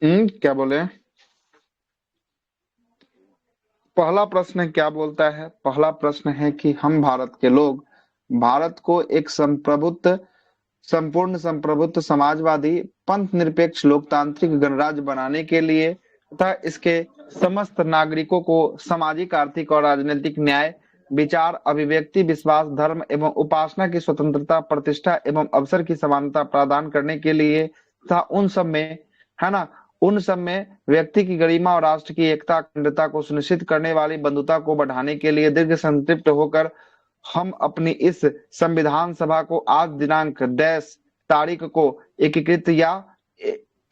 क्या बोले? पहला प्रश्न क्या बोलता है? पहला प्रश्न है कि हम भारत के लोग भारत को एक संप्रभुत्व संपूर्ण संप्रभुत्व समाजवादी पंथ निरपेक्ष लोकतांत्रिक गणराज्य बनाने के लिए तथा इसके समस्त नागरिकों को सामाजिक आर्थिक और राजनीतिक न्याय विचार अभिव्यक्ति विश्वास धर्म एवं उपासना की स्वतंत्रता प्रतिष्ठा एवं अवसर की समानता प्रदान करने के लिए तथा उन सब में, है ना, उन सब में व्यक्ति की गरिमा और राष्ट्र की एकता अखंडता को सुनिश्चित करने वाली बंधुता को बढ़ाने के लिए दीर्घ संतृप्त होकर हम अपनी इस संविधान सभा को आज दिनांक 10 तारीख को एकीकृत या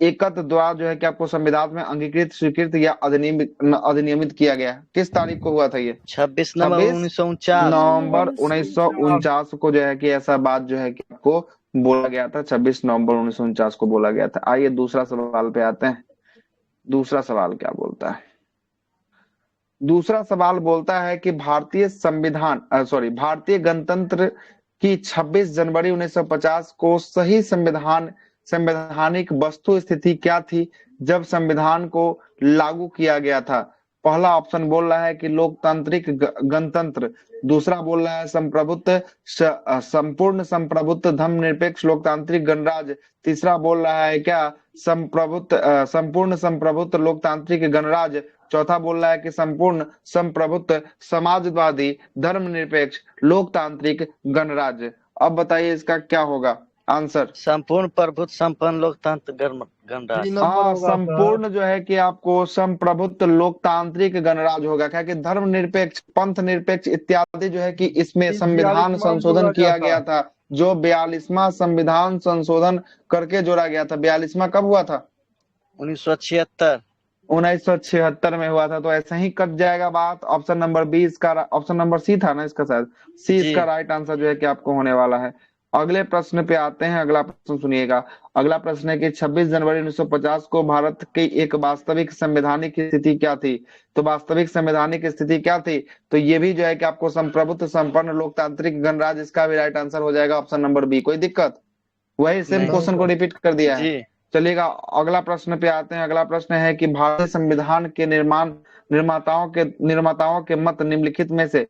एकत्र द्वारा जो है कि आपको संविधान में अंगीकृत स्वीकृत या अधिनियमित किया गया। किस तारीख को हुआ था ये? 26 नवंबर 1949 को जो है कि ऐसा बात जो है कि आपको बोला गया था। 26 नवंबर 1949 को बोला गया था। आइए दूसरा सवाल पे आते हैं। दूसरा सवाल क्या बोलता है? दूसरा सवाल बोलता है कि भारतीय गणतंत्र की 26 जनवरी 1950 को सही संवैधानिक वस्तु स्थिति क्या थी जब संविधान को लागू किया गया था? पहला ऑप्शन बोल रहा है कि लोकतांत्रिक गणतंत्र, दूसरा बोल रहा है संपूर्ण संप्रभुत्व धर्मनिरपेक्ष लोकतांत्रिक गणराज्य, तीसरा बोल रहा है क्या संपूर्ण संप्रभुत्व लोकतांत्रिक गणराज्य, चौथा बोल रहा है कि संपूर्ण संप्रभुत्व समाजवादी धर्मनिरपेक्ष लोकतांत्रिक गणराज्य। अब बताइए इसका क्या होगा आंसर? संपूर्ण प्रभुत्व संपन्न लोकतंत्र गणराज्य। हाँ, संपूर्ण जो है कि आपको संप्रभुत्व लोकतांत्रिक गणराज्य होगा। क्या कि धर्मनिरपेक्ष पंथ निरपेक्ष इत्यादि जो है कि इसमें संविधान संशोधन किया गया था, जो 42वां संविधान संशोधन करके जोड़ा गया था। 42वां कब हुआ था? 1976। 1976 में हुआ था। तो ऐसा ही कट जाएगा बात। ऑप्शन नंबर बी इसका, ऑप्शन नंबर सी था ना इसका, शायद सी इसका राइट आंसर जो है कि आपको होने वाला है। अगले प्रश्न पे आते हैं। अगला प्रश्न सुनिएगा। अगला प्रश्न है कि 26 जनवरी 1950 को भारत की एक वास्तविक संवैधानिक स्थिति क्या थी? तो वास्तविक संवैधानिक स्थिति क्या थी? तो ये भी जो है कि आपको संप्रभुत्व संपन्न लोकतांत्रिक गणराज्य, इसका भी राइट आंसर हो जाएगा ऑप्शन नंबर बी। कोई दिक्कत? वही सेम क्वेश्चन को रिपीट कर दिया है। चलिएगा अगला प्रश्न पे आते हैं। अगला प्रश्न है कि भारतीय संविधान के निर्माताओं के मत निम्नलिखित में से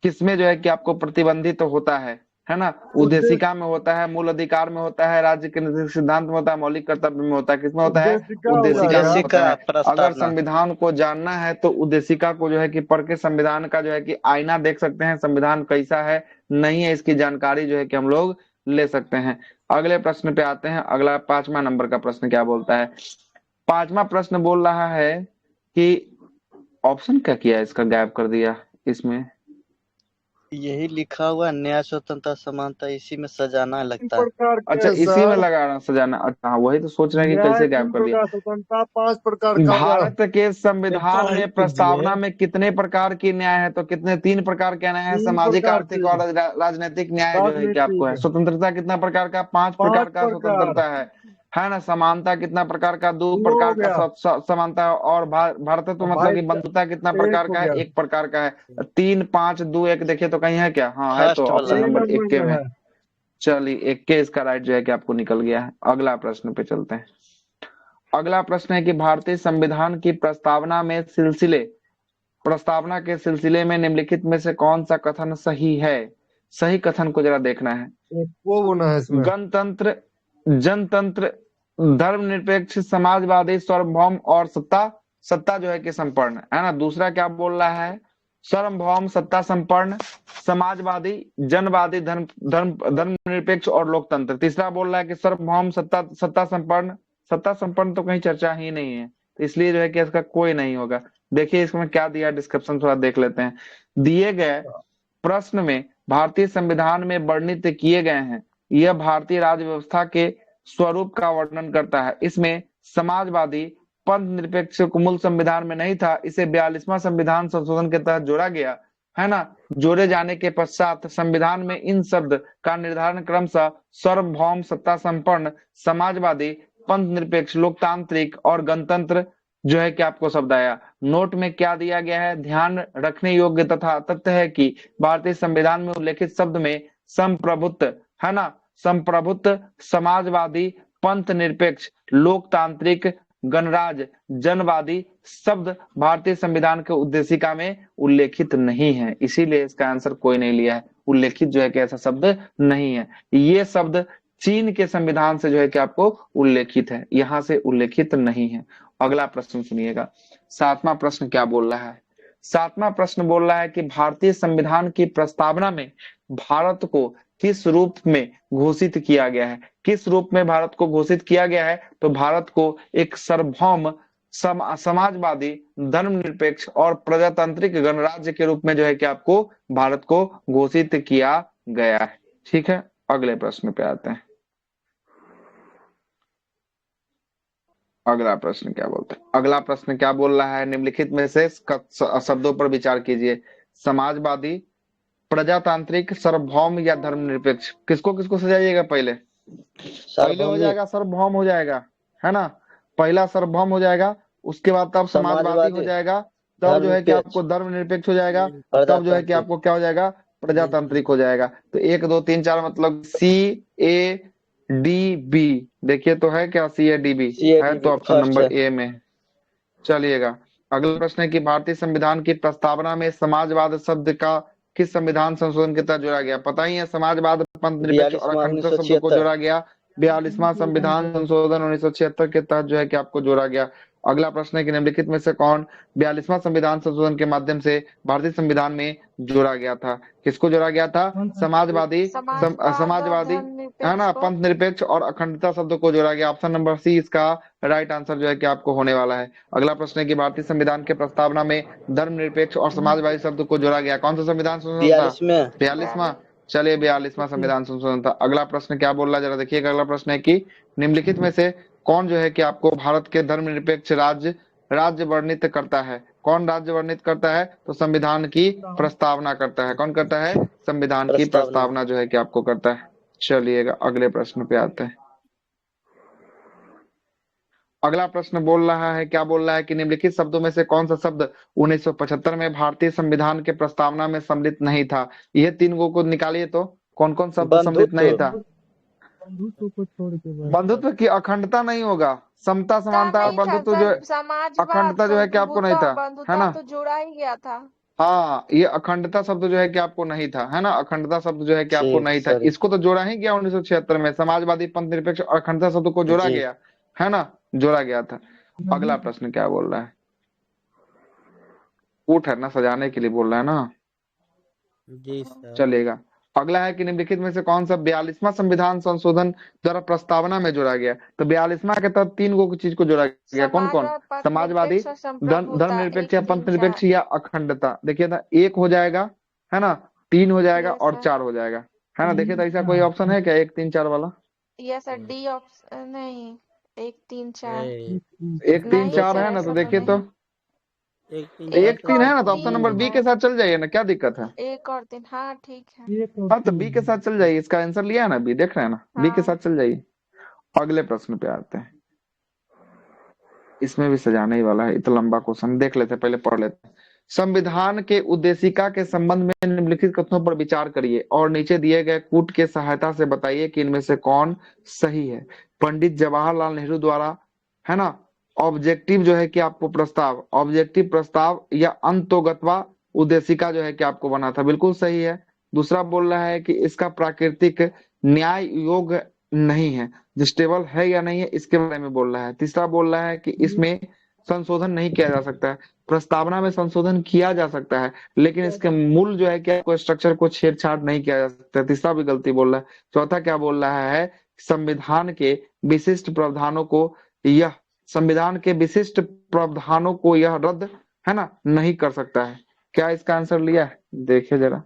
किसमें जो है कि आपको प्रतिबंधित तो होता है ना? उद्देशिका में होता है, मूल अधिकार में होता है, राज्य के नीतिक सिद्धांत में होता है, मौलिक कर्तव्य में होता है। किसमें होता है? उद्देशिका में होता है। अगर संविधान को जानना है तो उद्देशिका को जो है कि पढ़ के संविधान का जो है कि आईना देख सकते हैं, संविधान कैसा है नहीं है इसकी जानकारी जो है कि हम लोग ले सकते हैं। अगले प्रश्न पे आते हैं। अगला 5वां नंबर का प्रश्न क्या बोलता है? 5वां प्रश्न बोल रहा है कि ऑप्शन क्या किया, इसका गायब कर दिया इसमें। यही लिखा हुआ न्याय स्वतंत्रता समानता, इसी में सजाना लगता है। अच्छा, इसी में लगाना सजाना। अच्छा, वही तो सोच रहे हैं कि कैसे गायब कर दिया। 5 प्रकार का भारत के संविधान में प्रस्तावना में कितने प्रकार की न्याय है? तो कितने? 3 प्रकार के न्याय है। सामाजिक आर्थिक और राजनीतिक न्याय जो है कि आपको है। स्वतंत्रता कितना प्रकार का? 5 प्रकार का स्वतंत्रता है ना? समानता कितना प्रकार का? 2 प्रकार का समानता। और भारतत्व मतलब कि बंधुता कितना प्रकार का है? 1 प्रकार का है। 3 5 2 1 देखिए तो कहीं है क्या? हाँ है, तो ऑप्शन नंबर 1 के में। चलिए 1 के इसका राइट जो है कि आपको निकल गया है। अगला प्रश्न पे चलते हैं। अगला प्रश्न है कि भारतीय संविधान की प्रस्तावना के सिलसिले में निम्नलिखित में से कौन सा कथन सही है? सही कथन को जरा देखना है। वो होना है इसमें। गणतंत्र, जनतंत्र, धर्मनिरपेक्ष, समाजवादी, सार्वभौम और सत्ता जो है कि संपन्न, है ना? दूसरा क्या बोल रहा है? सार्वभौम, सत्ता संपन्न, समाजवादी, जनवादी, धर्मनिरपेक्ष और लोकतंत्र। तीसरा बोल रहा है कि सार्वभौम, सत्ता संपन्न। सत्ता संपन्न तो कहीं चर्चा ही नहीं है, इसलिए जो है कि इसका कोई नहीं होगा। देखिए इसमें क्या दिया डिस्क्रिप्शन, थोड़ा देख लेते हैं। दिए गए प्रश्न में भारतीय संविधान में वर्णित किए गए हैं। यह भारतीय राज्य व्यवस्था के स्वरूप का वर्णन करता है। इसमें समाजवादी पंथ निरपेक्ष मूल संविधान में नहीं था, इसे 42वां संविधान संशोधन के तहत जोड़ा गया, है ना? जोड़े जाने के पश्चात संविधान में इन शब्द का निर्धारण क्रमशः सार्वभौम, सत्ता संपन्न, समाजवादी, पंथ निरपेक्ष, लोकतांत्रिक और गणतंत्र जो है कि आपको शब्द आया। नोट में क्या दिया गया है? ध्यान रखने योग्य तथा तथ्य है कि भारतीय संविधान में उल्लेखित शब्द में संप्रभुत्व, है ना, संप्रभुत्व, समाजवादी, पंथ निरपेक्ष, लोकतांत्रिक, गणराज्य, जनवादी शब्द भारतीय संविधान के उद्देशिका में उल्लेखित नहीं है, इसीलिए इसका आंसर कोई नहीं लिया है। उल्लेखित जो है कि ऐसा शब्द नहीं है। ये शब्द चीन के संविधान से जो है कि आपको उल्लेखित है, यहाँ से उल्लेखित नहीं है। अगला प्रश्न सुनिएगा, 7वां प्रश्न क्या बोल रहा है। 7वां प्रश्न बोल रहा है कि भारतीय संविधान की प्रस्तावना में भारत को किस रूप में घोषित किया गया है। किस रूप में भारत को घोषित किया गया है, तो भारत को एक सार्वभौम समाजवादी, धर्मनिरपेक्ष और प्रजातांत्रिक गणराज्य के रूप में जो है कि आपको भारत को घोषित किया गया है। ठीक है, अगले प्रश्न पे आते हैं। अगला प्रश्न क्या बोलते हैं, अगला प्रश्न क्या बोल रहा है, निम्नलिखित में से शब्दों पर विचार कीजिए। समाजवादी, प्रजातांत्रिक, सार्वभौम या धर्मनिरपेक्ष। किसको किसको सजाइएगा, पहले हो जाएगा सार्वभौम हो जाएगा, है ना। पहला सार्वभौम हो जाएगा, उसके बाद तब समाजवादी हो जाएगा, तब जो है कि आपको धर्मनिरपेक्ष हो जाएगा, तब जो है कि आपको क्या हो जाएगा, प्रजातांत्रिक हो जाएगा। तो 1 2 3 4 मतलब CADB। देखिए तो है क्या CADB है, तो ऑप्शन नंबर ए में। चलिएगा, अगला प्रश्न है कि भारतीय संविधान की प्रस्तावना में समाजवाद शब्द का किस संविधान संशोधन के तहत जोड़ा गया। पता ही है, समाजवाद, पंथ निरपेक्ष और अखंडता शब्द को जोड़ा गया 42वां संविधान संशोधन 1976 के तहत जो है कि आपको जोड़ा गया। अगला प्रश्न है कि निम्नलिखित में से कौन 42वां संविधान संशोधन के माध्यम से भारतीय संविधान में जोड़ा गया था। किसको जोड़ा गया था, समाजवादी, समाजवादी है ना, पंथ निरपेक्ष और अखंडता शब्द को जोड़ा गया। ऑप्शन नंबर सी इसका राइट आंसर जो है कि आपको होने वाला है। अगला प्रश्न है कि भारतीय संविधान के प्रस्तावना में धर्मनिरपेक्ष और समाजवादी शब्द को जोड़ा गया। कौन सा संविधान संशोधन था, 42वां। चलिए 42वां संविधान संशोधन था। अगला प्रश्न क्या बोल रहा है, जरा देखिएगा। अगला प्रश्न है कि निम्नलिखित में से कौन जो है कि आपको भारत के धर्मनिरपेक्ष राज्य वर्णित करता है। कौन राज्य वर्णित करता है, तो संविधान की प्रस्तावना करता है। कौन करता है, संविधान की प्रस्तावना जो है कि आपको करता है। चलिएगा अगले प्रश्न पे आते हैं। अगला प्रश्न बोल रहा है, क्या बोल रहा है कि निम्नलिखित शब्दों में से कौन सा शब्द 1975 में भारतीय संविधान के प्रस्तावना में सम्मिलित नहीं था। ये 3 को निकालिए तो कौन कौन शब्द सम्मिलित नहीं था। बंधुत्व की अखंडता नहीं होगा, समता, समानता और बंधुत्व जो अखंडता जो है कि आपको नहीं था, है ना, तो जोड़ा ही गया था। हाँ, ये अखंडता शब्द जो है कि आपको नहीं था, है ना, अखंडता शब्द जो है कि आपको नहीं था। इसको तो जोड़ा ही गया 1976 में, समाजवादी, पंथ निरपेक्ष और अखंडता शब्द को जोड़ा गया, है ना, जोड़ा गया था। अगला प्रश्न क्या बोल रहा है, ऊँट है ना, सजाने के लिए बोल रहा है ना जी सर। चलेगा। अगला है कि निम्नलिखित में से कौन सा 42वां संविधान संशोधन द्वारा प्रस्तावना में जोड़ा गया। तो 42वां के तहत 3 चीज को जोड़ा गया। कौन कौन, समाजवादी, धर्मनिरपेक्ष या पंथ निरपेक्ष या अखंडता। देखिए था, 1 हो जाएगा, है ना, 3 हो जाएगा और 4 हो जाएगा, है ना। देखिए तो ऐसा कोई ऑप्शन है क्या 1 3 4 वाला। यस सर, डी ऑप्शन नहीं, 1 3 4 1 3 4 है ना, तो देखिए तो 1 3 है ना, तो ऑप्शन नंबर बी के साथ चल जाइए ना, क्या दिक्कत है। 1 और 3, हाँ ठीक है। हाँ तो बी के साथ चल जाइए, इसका आंसर लिया है ना बी, देख रहे हैं ना, बी के साथ चल जाइए। अगले प्रश्न पे आते हैं, इसमें भी सजाने ही वाला है, इतना लंबा क्वेश्चन देख लेते हैं, पहले पढ़ लेते हैं। संविधान के उद्देशिका के संबंध में निम्नलिखित कथनों पर विचार करिए और नीचे दिए गए कूट के सहायता से बताइए कि इनमें से कौन सही है। पंडित जवाहरलाल नेहरू द्वारा, है ना, ऑब्जेक्टिव जो है कि आपको प्रस्ताव, ऑब्जेक्टिव प्रस्ताव या अंतोगत्वा उद्देशिका जो है कि आपको बना था, बिल्कुल सही है। दूसरा बोल रहा है कि इसका प्राकृतिक न्याय योग्य नहीं है, स्टेबल है या नहीं है इसके बारे में बोल रहा है। तीसरा बोल रहा है कि इसमें संशोधन नहीं किया जा सकता है। प्रस्तावना में संशोधन किया जा सकता है, लेकिन इसके मूल जो है कि स्ट्रक्चर को छेड़छाड़ नहीं किया जा सकता। तीसरा भी गलती बोल रहा है। चौथा क्या बोल रहा है, संविधान के विशिष्ट प्रावधानों को यह संविधान के विशिष्ट प्रावधानों को यह रद्द, है ना, नहीं कर सकता है। क्या इसका आंसर लिया है, देखिए जरा,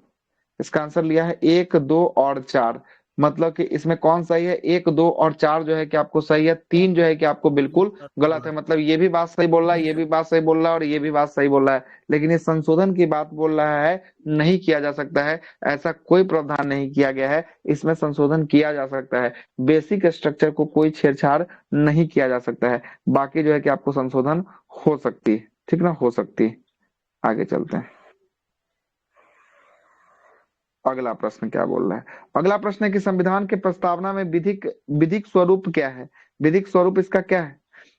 इसका आंसर लिया है 1 2 और 4। मतलब कि इसमें कौन सही है, 1 2 और 4 जो है कि आपको सही है, 3 जो है कि आपको बिल्कुल गलत है। मतलब ये भी बात सही बोल रहा है, ये भी बात सही बोल रहा है और ये भी बात सही बोल रहा है, लेकिन ये संशोधन की बात बोल रहा है नहीं किया जा सकता है। ऐसा कोई प्रावधान नहीं किया गया है, इसमें संशोधन किया जा सकता है। बेसिक स्ट्रक्चर को कोई छेड़छाड़ नहीं किया जा सकता है, बाकी जो है कि आपको संशोधन हो सकती है, ठीक ना, हो सकती है। आगे चलते हैं। अगला प्रश्न क्या बोल रहा है, अगला प्रश्न है कि संविधान के प्रस्तावना में विधिक स्वरूप क्या है। विधिक स्वरूप इसका क्या है,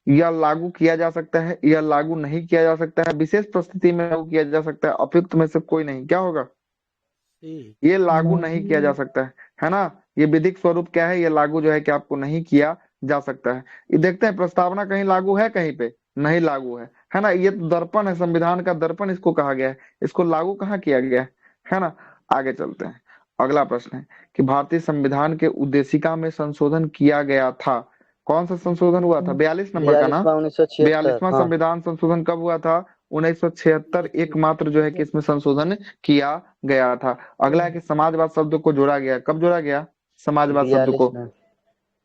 यह लागू किया जा सकता है, यह लागू नहीं किया जा सकता है, विशेष परिस्थिति में लागू किया जा सकता है, उपयुक्त में से कोई नहीं। क्या होगा? ये लागू नहीं किया जा सकता है ना। ये विधिक स्वरूप क्या है? ये लागू जो है कि आपको नहीं किया जा सकता है। ये देखते हैं प्रस्तावना कहीं लागू है, कहीं पे नहीं लागू है ना। ये तो दर्पण है, संविधान का दर्पण इसको कहा गया है, इसको लागू कहाँ किया गया है ना। आगे चलते हैं। अगला प्रश्न है कि भारतीय संविधान के उद्देशिका में संशोधन किया गया था। कौन सा संशोधन हुआ था? 42 नंबर का ना। 42वां 1976। 42वां हाँ, संविधान संशोधन कब हुआ था? 1976 एकमात्र जो है कि इसमें संशोधन किया गया था। अगला है कि समाजवाद शब्द को जोड़ा गया। कब जोड़ा गया समाजवाद शब्द 42 को? में।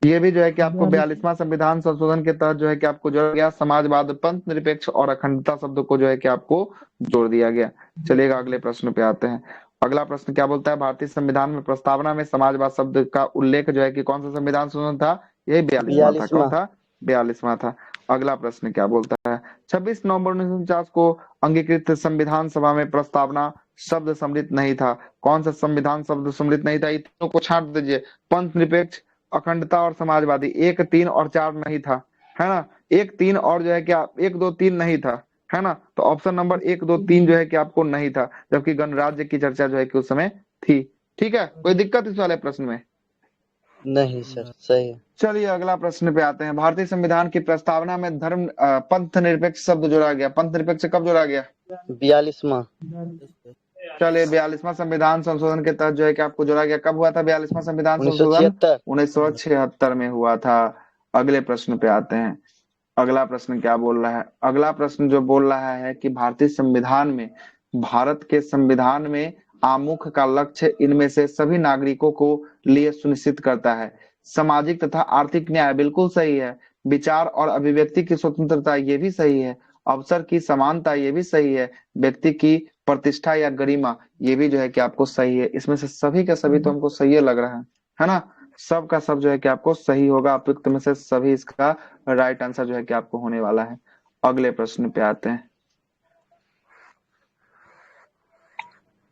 ये भी जो है कि आपको 42वां संविधान संशोधन के तहत जो है कि आपको जोड़ा गया। समाजवाद, पंथ निरपेक्ष और अखंडता शब्द को जो है कि आपको जोड़ दिया गया। चलिएगा अगले प्रश्न पे आते हैं। अगला प्रश्न क्या बोलता है? भारतीय संविधान में प्रस्तावना में समाजवाद शब्द का उल्लेख जो है कि कौन सा संविधान संशोधन था? यही 42वां था। कौन 42वां। था? 42वां था। अगला प्रश्न क्या बोलता है? 26 नवंबर 1949 को अंगीकृत संविधान सभा में प्रस्तावना शब्द सम्मिलित नहीं था। कौन सा संविधान शब्द सम्मिलित नहीं था? इतनों को छांट दीजिए। पंथ निरपेक्ष, अखंडता और समाजवादी। 1, 3 और 4 नहीं था, है ना। 1, 3 और जो है क्या 1, 2, 3 नहीं था, है ना। तो ऑप्शन नंबर 1, 2, 3 जो है कि आपको नहीं था, जबकि गणराज्य की चर्चा जो है कि उस समय थी। ठीक है, कोई दिक्कत इस वाले प्रश्न में? नहीं सर, सही है। चलिए अगला प्रश्न पे आते हैं। भारतीय संविधान की प्रस्तावना में धर्म पंथ निरपेक्ष शब्द जोड़ा गया। पंथ निरपेक्ष कब जोड़ा गया? 42वां। चलिए 42वां संविधान संशोधन के तहत जो है कि आपको जोड़ा गया। कब हुआ था 42वां संविधान संशोधन? 1976। 1976 में हुआ था। अगले प्रश्न पे आते हैं। अगला प्रश्न क्या बोल रहा है? अगला प्रश्न जो बोल रहा है कि भारतीय संविधान में, भारत के संविधान में आमुख का लक्ष्य इनमें से सभी नागरिकों को लिए सुनिश्चित करता है। सामाजिक तथा आर्थिक न्याय, बिल्कुल सही है। विचार और अभिव्यक्ति की स्वतंत्रता, ये भी सही है। अवसर की समानता, ये भी सही है। व्यक्ति की प्रतिष्ठा या गरिमा, ये भी जो है कि आपको सही है। इसमें से सभी का सभी तो हमको सही लग रहा है ना। सब का सब जो है कि आपको सही होगा। उपयुक्त में से सभी इसका राइट आंसर जो है कि आपको होने वाला है। अगले प्रश्न पे आते हैं।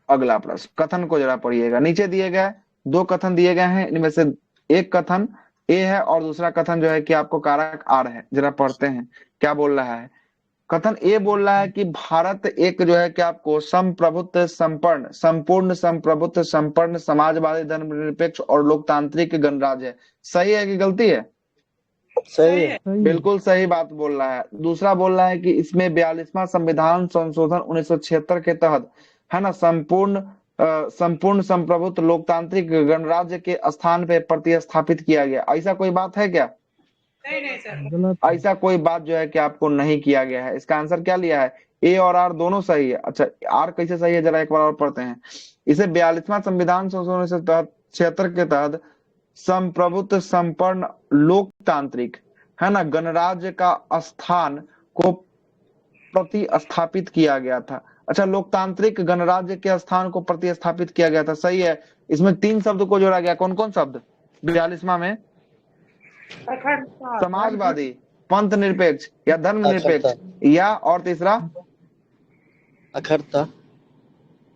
अगला प्रश्न, कथन को जरा पढ़िएगा। नीचे दिए गए 2 कथन दिए गए हैं, इनमें से एक कथन ए है और दूसरा कथन जो है कि आपको कारक आर है। जरा पढ़ते हैं क्या बोल रहा है। कथन ए बोल रहा है कि भारत एक जो है कि आपको संप्रभुत्व संपन्न, संपूर्ण संप्रभुत्व संपन्न, समाजवादी, धर्मनिरपेक्ष और लोकतांत्रिक गणराज्य है। सही है कि गलती है? सही है। बिल्कुल सही बात बोल रहा है। दूसरा बोल रहा है कि इसमें 42वां संविधान संशोधन 1976 के तहत, है ना, संपूर्ण संप्रभुत्व लोकतांत्रिक गणराज्य के स्थान पे प्रतिस्थापित किया गया। ऐसा कोई बात है क्या? नहीं सर। ऐसा कोई बात जो है कि आपको नहीं किया गया है। इसका आंसर क्या लिया है? ए और आर दोनों सही है। अच्छा, आर कैसे सही है जरा एक बार और पढ़ते हैं। इसे 42वां संविधान संशोधन 1976 के तहत संप्रभुत्व संपन्न लोकतांत्रिक, है ना, गणराज्य का स्थान को प्रतिस्थापित किया गया था। अच्छा, लोकतांत्रिक गणराज्य के स्थान को प्रतिस्थापित किया गया था, सही है। इसमें 3 शब्द को जोड़ा गया। कौन कौन शब्द 42वां में? समाजवादी, पंथ निरपेक्ष या धर्मनिरपेक्ष, या और तीसरा अखंडता।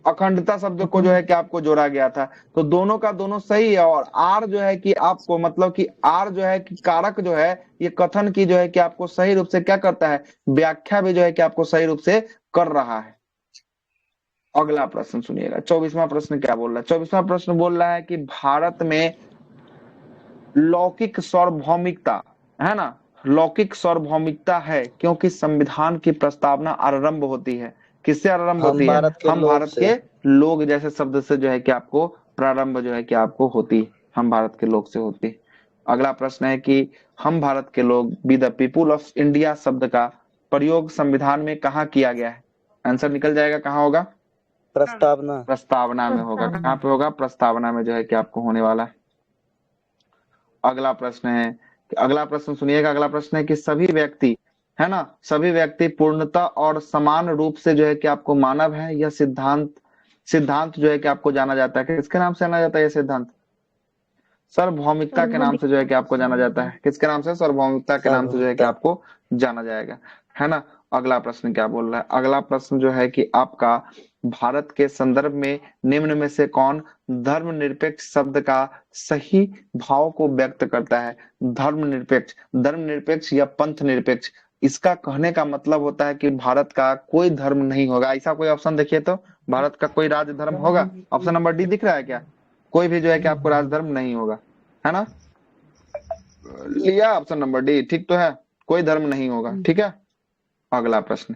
अखंडता शब्द को जो है कि आपको जोड़ा गया था। तो दोनों का दोनों सही है। और आर जो है कि आपको, मतलब कि आर जो है कि कारक जो है, ये कथन की जो है कि आपको सही रूप से क्या करता है? व्याख्या भी जो है कि आपको सही रूप से कर रहा है। अगला प्रश्न सुनिएगा। 24वां प्रश्न क्या बोल रहा है? 24वां प्रश्न बोल रहा है कि भारत में लौकिक सार्वभौमिकता, है ना, लौकिक सार्वभौमिकता है क्योंकि संविधान की प्रस्तावना आरंभ होती है। किससे आरंभ होती हम है? भारत के हम लोग भारत से। के लोग जैसे शब्द से जो है कि आपको प्रारंभ जो है कि आपको होती है। हम भारत के लोग से होती है। अगला प्रश्न है कि हम भारत के लोग, be the people of India शब्द का प्रयोग संविधान में कहाँ किया गया है? आंसर निकल जाएगा, कहाँ होगा? प्रस्तावना। प्रस्तावना में होगा। कहाँ पे होगा? प्रस्तावना में जो है कि आपको होने वाला है। अगला प्रश्न है, अगला प्रश्न सुनिएगा। अगला प्रश्न है कि सभी व्यक्ति, है ना, सभी व्यक्ति पूर्णतः और समान रूप से जो है कि आपको मानव है। यह सिद्धांत जो है कि आपको जाना जाता है। किसके नाम से जाना जाता है? यह सिद्धांत सार्वभौमिकता के नाम से जो है कि आपको जाना जाता है। किसके नाम से? सार्वभौमिकता के नाम से जो है कि सार्वभौमिकता। आपको जाना जाएगा, है ना। अगला प्रश्न क्या बोल रहा है? अगला प्रश्न जो है कि आपका भारत के संदर्भ में निम्न में से कौन धर्मनिरपेक्ष शब्द का सही भाव को व्यक्त करता है? धर्मनिरपेक्ष या पंथ निरपेक्ष, इसका कहने का मतलब होता है कि भारत का कोई धर्म नहीं होगा। ऐसा कोई ऑप्शन देखिए तो, भारत का कोई राज्य धर्म होगा? ऑप्शन नंबर डी दिख रहा है क्या? कोई भी जो है कि आपको राज धर्म नहीं होगा, है ना? लिया ऑप्शन नंबर डी, ठीक तो है, कोई धर्म नहीं होगा। ठीक है, अगला प्रश्न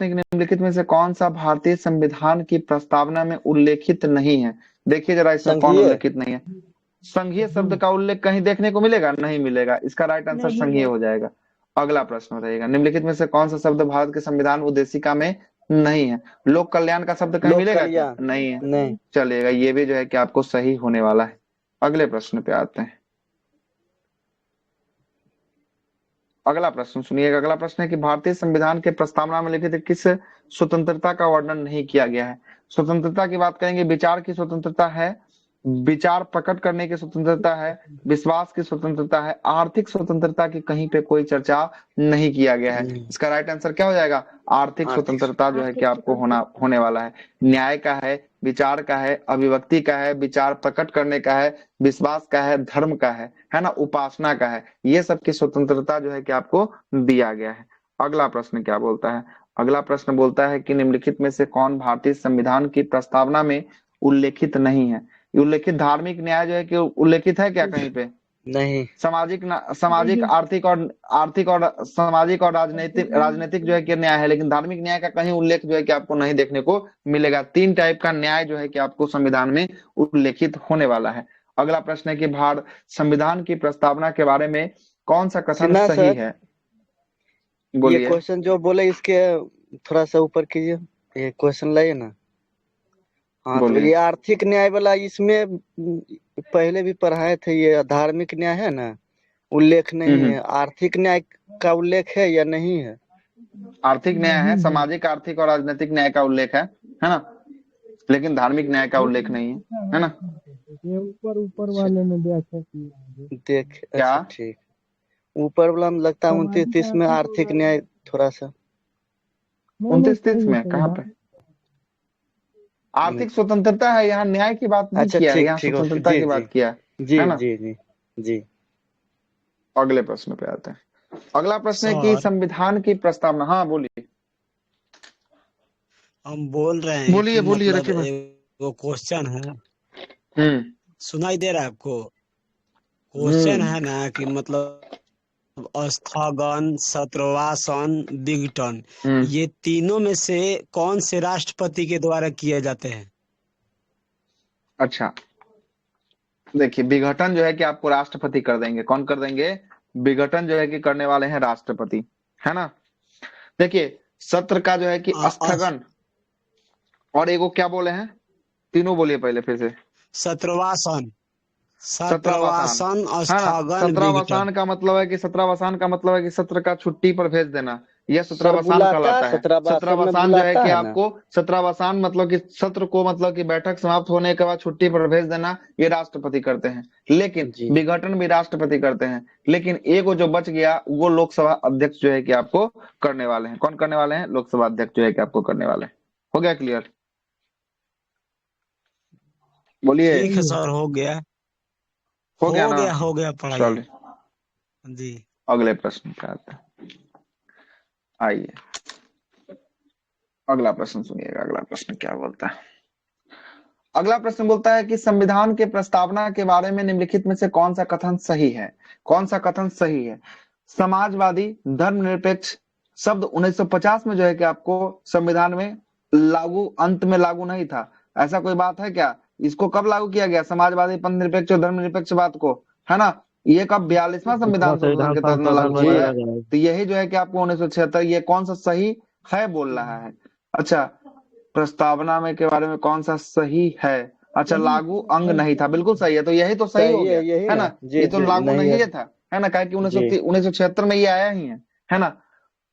है कि निम्नलिखित में से कौन सा भारतीय संविधान की प्रस्तावना में उल्लेखित नहीं है? देखिए जरा इसमें कौन संघीय। उल्लेखित नहीं है। संघीय शब्द का उल्लेख कहीं देखने को मिलेगा? नहीं मिलेगा। इसका राइट आंसर संघीय हो जाएगा। अगला प्रश्न रहेगा, निम्नलिखित में से कौन सा शब्द भारत के संविधान उद्देशिका में नहीं है? लोक कल्याण का शब्द कहीं लोक मिलेगा क्या? कल्याण। नहीं है। नहीं। चलेगा, ये भी जो है कि आपको सही होने वाला है। अगले प्रश्न पे आते हैं। अगला प्रश्न सुनिएगा। अगला प्रश्न है कि भारतीय संविधान के प्रस्तावना में लिखित किस स्वतंत्रता का वर्णन नहीं किया गया है? स्वतंत्रता की बात करेंगे, विचार की स्वतंत्रता है, विचार प्रकट करने की स्वतंत्रता है, विश्वास की स्वतंत्रता है, आर्थिक स्वतंत्रता की कहीं पे कोई चर्चा नहीं किया गया है। इसका राइट आंसर क्या हो जाएगा? आर्थिक स्वतंत्रता जो है कि आपको होने वाला है। न्याय का है, विचार का है, अभिव्यक्ति का है, विचार प्रकट करने का है, विश्वास का है, धर्म का है ना, उपासना का है। ये सब की स्वतंत्रता जो है कि आपको दिया गया है। अगला प्रश्न क्या बोलता है? अगला प्रश्न बोलता है कि निम्नलिखित में से कौन भारतीय संविधान की प्रस्तावना में उल्लेखित नहीं है? उल्लेखित धार्मिक न्याय जो है कि उल्लेखित है क्या कहीं पे? नहीं। सामाजिक आर्थिक और सामाजिक और राजनीतिक जो है कि न्याय है, लेकिन धार्मिक न्याय का कहीं उल्लेख जो है कि आपको नहीं देखने को मिलेगा। 3 टाइप का न्याय जो है कि आपको संविधान में उल्लेखित होने वाला है। अगला प्रश्न है कि भारत संविधान की प्रस्तावना के बारे में कौन सा कथन सुना सही सर? है? ये बोलिए। क्वेश्चन जो बोले इसके थोड़ा सा ऊपर कीजिए, ये क्वेश्चन लाइए ना। हाँ, तो बोलिए। ये आर्थिक न्याय वाला इसमें पहले भी पढ़ाए थे। ये धार्मिक न्याय है ना, उल्लेख नहीं है। आर्थिक न्याय का उल्लेख है या नहीं है? आर्थिक न्याय है, सामाजिक, आर्थिक और राजनीतिक न्याय का उल्लेख है ना, लेकिन धार्मिक न्याय का उल्लेख नहीं है ना। ये ऊपर वाले में व्याख्या की है। देख, क्या? अच्छा ठीक। ऊपर वाला में लगता है 29-30 में आर्थिक न्याय थोड़ा सा। 29-30 में कहाँ पे आर्थिक स्वतंत्रता है? यहाँ न्याय की बात नहीं अच्छा किया है, ठीक यहाँ ठीक, ओके, स्वतंत्रता जी की जी बात किया जी है ना। जी जी जी। अगले प्रश्न पे आते हैं। अगला प्रश्न है कि सर, संविधान की प्रस्तावना, हाँ बोलिए। हम बोल रहे हैं बोलिए कि बोलिए, मतलब रखिए भाई। वो क्वेश्चन है, सुनाई दे रहा है आपको? क्वेश्चन है ना कि मतलब स्थगन, सत्रवासन, विघटन, ये तीनों में से कौन से राष्ट्रपति के द्वारा किए जाते हैं? अच्छा, देखिए विघटन जो है कि आपको राष्ट्रपति कर देंगे। कौन कर देंगे? विघटन जो है कि करने वाले हैं राष्ट्रपति, है ना। देखिए सत्र का जो है कि स्थगन और एगो क्या बोले हैं, तीनों बोलिए पहले फिर से। सत्रवासन, सत्रवासान, स्थगन, सत्रवासान का मतलब है कि सत्र का छुट्टी पर भेज देना, यह सत्रवासान कहलाता है। सत्रवासान जो है कि आपको सत्रवासान मतलब कि सत्र को मतलब कि बैठक समाप्त होने के बाद छुट्टी पर भेज देना, ये राष्ट्रपति करते हैं। लेकिन विघटन भी राष्ट्रपति करते हैं। लेकिन एगो जो बच गया वो लोकसभा अध्यक्ष जो है कि आपको करने वाले हैं। कौन करने वाले हैं? लोकसभा अध्यक्ष जो है कि आपको करने वाले हैं। हो गया क्लियर? बोलिए। ठीक है सर, हो गया ना? हो गया पढ़ाई। चलिए जी, अगले प्रश्न पे आते हैं। आइए अगला प्रश्न सुनिएगा। अगला प्रश्न क्या बोलता है? अगला प्रश्न बोलता है कि संविधान के प्रस्तावना के बारे में निम्नलिखित में से कौन सा कथन सही है? कौन सा कथन सही है? समाजवादी, धर्मनिरपेक्ष शब्द 1950 में जो है कि आपको संविधान में अंत में लागू नहीं था। ऐसा कोई बात है क्या? इसको कब लागू किया गया? समाजवादी, पंथ निरपेक्ष और धर्मनिरपेक्ष बात को, है ना। ये कब 42वां संविधान संशोधन के तहत लागू हुआ है। तो यही जो है कि आपको 1976, ये कौन सा सही है बोल रहा है। अच्छा, प्रस्तावना में के बारे में कौन सा सही है? अच्छा, लागू अंग नहीं था, बिल्कुल सही है। तो यही तो सही हो गया, है ना। ये तो लागू नहीं था, है ना, कि 1976 में ये आया ही है ना।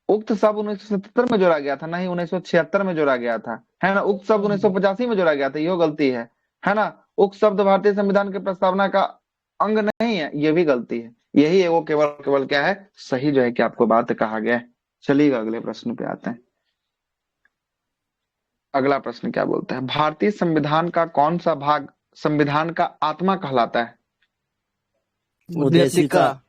उक्त शब्द 1977 में जोड़ा गया था, नहीं 1976 में जोड़ा गया था, है ना। उक्त शब्द 1985 में जोड़ा गया था, ये गलती है ना। उक्त शब्द भारतीय संविधान के प्रस्तावना का अंग नहीं है, ये भी गलती है। यही है वो केवल क्या है, सही जो है कि आपको बात कहा गया है। चलिएगा अगले प्रश्न पे आते हैं। अगला प्रश्न क्या बोलता है, भारतीय संविधान का कौन सा भाग संविधान का आत्मा कहलाता है? उद्देशिका।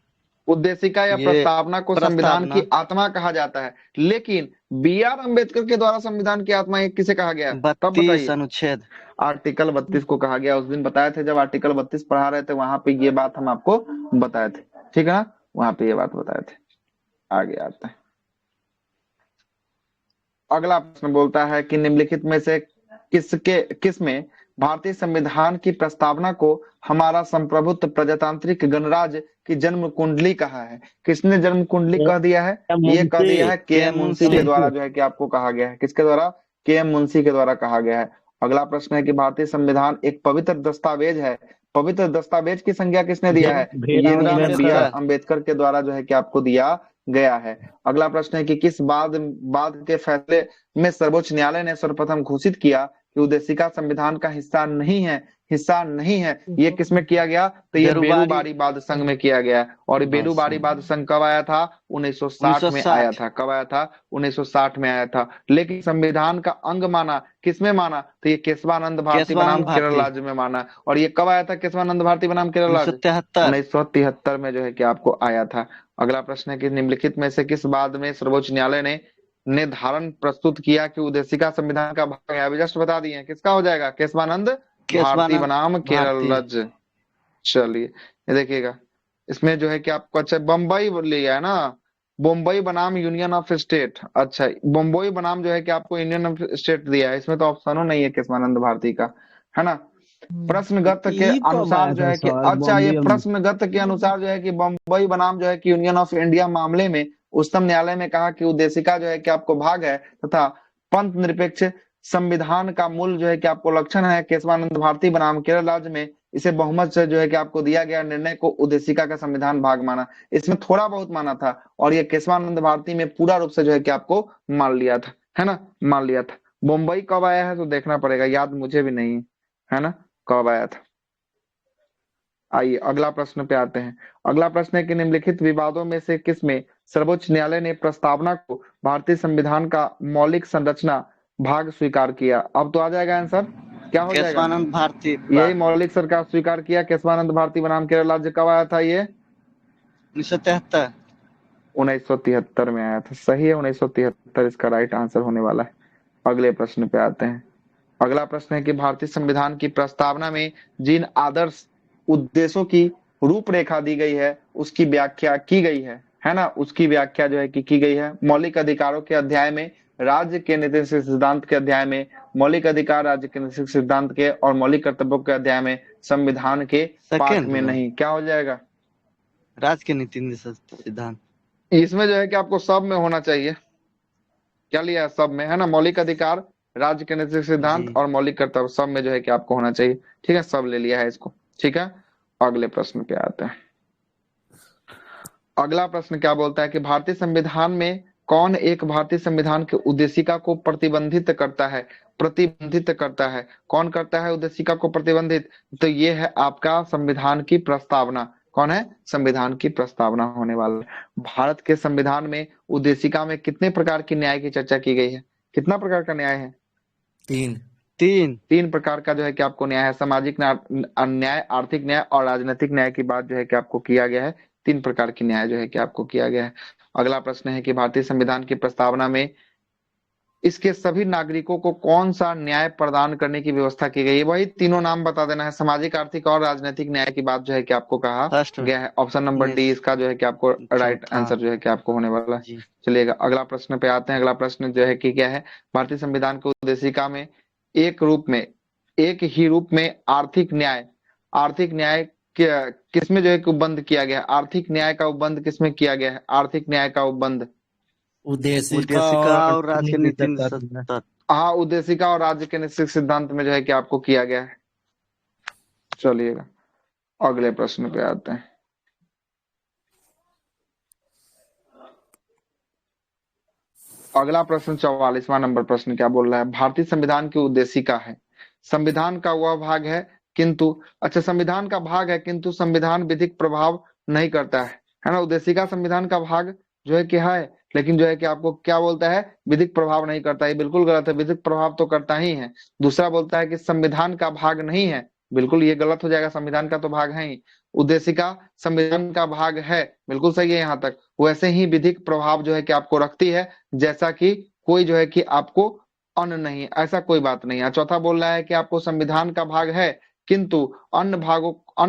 उद्देशिका या ये प्रस्तावना को संविधान की प्रस्तावना। आत्मा कहा जाता है, लेकिन बी आर अम्बेडकर के द्वारा संविधान की आत्मा ये किसे कहा गया है? तब 32 बताइए। अनुच्छेद। आर्टिकल 32 को कहा गया। उस दिन बताए थे जब आर्टिकल 32 पढ़ा रहे थे, वहां पे ये बात हम आपको बताए थे, ठीक है ना, वहां पे ये बात बताए थे। आगे आता है, अगला प्रश्न बोलता है कि निम्नलिखित में से किसमें भारतीय संविधान की प्रस्तावना को हमारा संप्रभुत्व प्रजातांत्रिक गणराज्य की जन्म कुंडली कहा है? किसने जन्म कुंडली कह दिया है? ये कह दिया है के एम मुंशी के द्वारा जो है कि आपको कहा गया है। किसके द्वारा? के एम मुंशी के द्वारा कहा गया है। अगला प्रश्न है कि भारतीय संविधान एक पवित्र दस्तावेज है। पवित्र दस्तावेज की संज्ञा किसने दिया है? ये दिया है बी आर अम्बेडकर के द्वारा जो है कि आपको दिया गया है। अगला प्रश्न है कि किस बाद के फैसले में सर्वोच्च न्यायालय ने सर्वप्रथम घोषित किया कि उद्देशिका संविधान का हिस्सा नहीं है? ये किसमें किया गया? तो ये बेरूबारी वाद संघ में किया गया। और बेरूबारी वाद संघ कब आया था? 1960 में आया था। कब आया था? 1960 में आया था। लेकिन संविधान का अंग माना किसमें माना? तो ये केशवानंद भारती बनाम केरल राज्य में माना। और ये कब आया था केशवानंद भारती बनाम केरल राज्य? 1973 में जो है कि आपको आया था। अगला प्रश्न है कि निम्नलिखित में से किस बाद में सर्वोच्च न्यायालय ने निर्धारण प्रस्तुत किया कि उद्देशिका संविधान का भाग है? अभी जस्ट बता दिए, किसका हो जाएगा? केशवानंद भारती बनाम केरल राज्य। चलिए ये देखिएगा, इसमें जो है कि आपको अच्छा बम्बई लिया है ना, बम्बई बनाम यूनियन ऑफ स्टेट। अच्छा, बम्बई बनाम जो है कि आपको यूनियन ऑफ स्टेट दिया है, इसमें तो ऑप्शनों नहीं है केशवानंद भारती का, है ना। प्रश्नगत के अनुसार जो है कि अच्छा, ये प्रश्नगत के अनुसार जो है कि बम्बई बनाम जो है कि यूनियन ऑफ इंडिया मामले में उच्चतम न्यायालय में कहा कि उद्देशिका जो है कि आपको भाग है तथा पंथ निरपेक्ष संविधान का मूल जो है कि आपको लक्षण है। केशवानंद भारती बनाम केरल राज्य में इसे बहुमत से जो है कि आपको दिया गया निर्णय को उद्देशिका का संविधान भाग माना। इसमें थोड़ा बहुत माना था और ये केशवानंद भारती में पूरा रूप से जो है कि आपको मान लिया था, है ना, मान लिया था। मुंबई कब आया है तो देखना पड़ेगा, याद मुझे भी नहीं है ना कब आया था। आइए अगला प्रश्न पे आते हैं। अगला प्रश्न है कि निम्नलिखित विवादों में से किसमें सर्वोच्च न्यायालय ने प्रस्तावना को भारतीय संविधान का मौलिक संरचना भाग स्वीकार किया? अब तो आ जाएगा आंसर, क्या हो जाएगा? केशवानंद भारती। यही मौलिक सरकार स्वीकार किया। केशवानंद भारती बनाम केरल राज्य कब आया था? ये 1973 में आया था। सही है, 1973 इसका राइट आंसर होने वाला है। अगले प्रश्न पे आते हैं। अगला प्रश्न है कि भारतीय संविधान की प्रस्तावना में जिन आदर्श उद्देश्यों की रूपरेखा दी गई है उसकी व्याख्या की गई है ना, उसकी व्याख्या जो है कि की गई है। मौलिक अधिकारों के अध्याय में, राज्य के नीति सिद्धांत के अध्याय में, मौलिक अधिकार राज्य के नीति सिद्धांत के, और मौलिक कर्तव्यों के अध्याय में, संविधान के पाठ में नहीं। क्या हो जाएगा? राज्य के नीति सिद्धांत। इसमें जो है कि आपको सब में होना चाहिए। क्या लिया है? सब में, है ना। मौलिक अधिकार, राज्य के नैतिक सिद्धांत और मौलिक कर्तव्य सब में जो है कि आपको होना चाहिए। ठीक है, सब ले लिया है इसको। ठीक है, अगले प्रश्न पे आते हैं। अगला प्रश्न क्या बोलता है कि भारतीय संविधान में कौन एक भारतीय संविधान के उद्देशिका को प्रतिबंधित करता है? प्रतिबंधित करता है, कौन करता है उद्देशिका को प्रतिबंधित? तो ये है आपका संविधान की प्रस्तावना। कौन है? संविधान की प्रस्तावना होने वाला है। भारत के संविधान में उद्देशिका में कितने प्रकार की न्याय की चर्चा की गई है? कितना प्रकार का न्याय है? तीन प्रकार का जो है कि आपको न्याय है। सामाजिक न्याय, आर्थिक न्याय और राजनीतिक न्याय की बात जो है कि आपको किया गया है। 3 प्रकार की न्याय जो है कि आपको किया गया है। अगला प्रश्न है कि भारतीय संविधान की प्रस्तावना में इसके सभी नागरिकों को कौन सा न्याय प्रदान करने की व्यवस्था की गई है? वही तीनों नाम बता देना है। सामाजिक, आर्थिक और राजनीतिक न्याय की बात जो है कि आपको कहा गया है। ऑप्शन नंबर डी इसका जो है कि आपको राइट आंसर जो है कि आपको होने वाला है। चलिएगा अगला प्रश्न पे आते हैं। अगला प्रश्न जो है कि क्या है? भारतीय संविधान की उद्देशिका में एक ही रूप में आर्थिक न्याय किसमें जो है कि उपबंध किया गया है? आर्थिक न्याय का उपबंध किसमें किया गया है? आर्थिक न्याय का उपबंध उद्देशिका और राज्य के नीति सिद्धांत। हाँ, उद्देशिका और राज्य के नीति सिद्धांत में जो है कि आपको किया गया है। चलिएगा अगले प्रश्न पे आते हैं। अगला प्रश्न 44वां नंबर प्रश्न क्या बोल रहा है? भारतीय संविधान की उद्देशिका है, संविधान का वह भाग है किंतु, अच्छा संविधान का भाग है किंतु संविधान विधिक प्रभाव नहीं करता है ना। उद्देशिका संविधान का भाग जो है कि है, लेकिन जो है कि आपको क्या बोलता है, विधिक प्रभाव नहीं करता। ये बिल्कुल गलत है, विधिक प्रभाव तो करता ही है। दूसरा बोलता है कि संविधान का भाग नहीं है, बिल्कुल ये गलत हो जाएगा, संविधान का तो भाग है ही। उद्देशिका संविधान का भाग है, बिल्कुल सही है यहाँ तक। वैसे ही विधिक प्रभाव जो है कि आपको रखती है, जैसा कि कोई जो है कि आपको अन्य नहीं, ऐसा कोई बात नहीं है। चौथा बोल रहा है कि आपको संविधान का भाग है, किंतु अन्य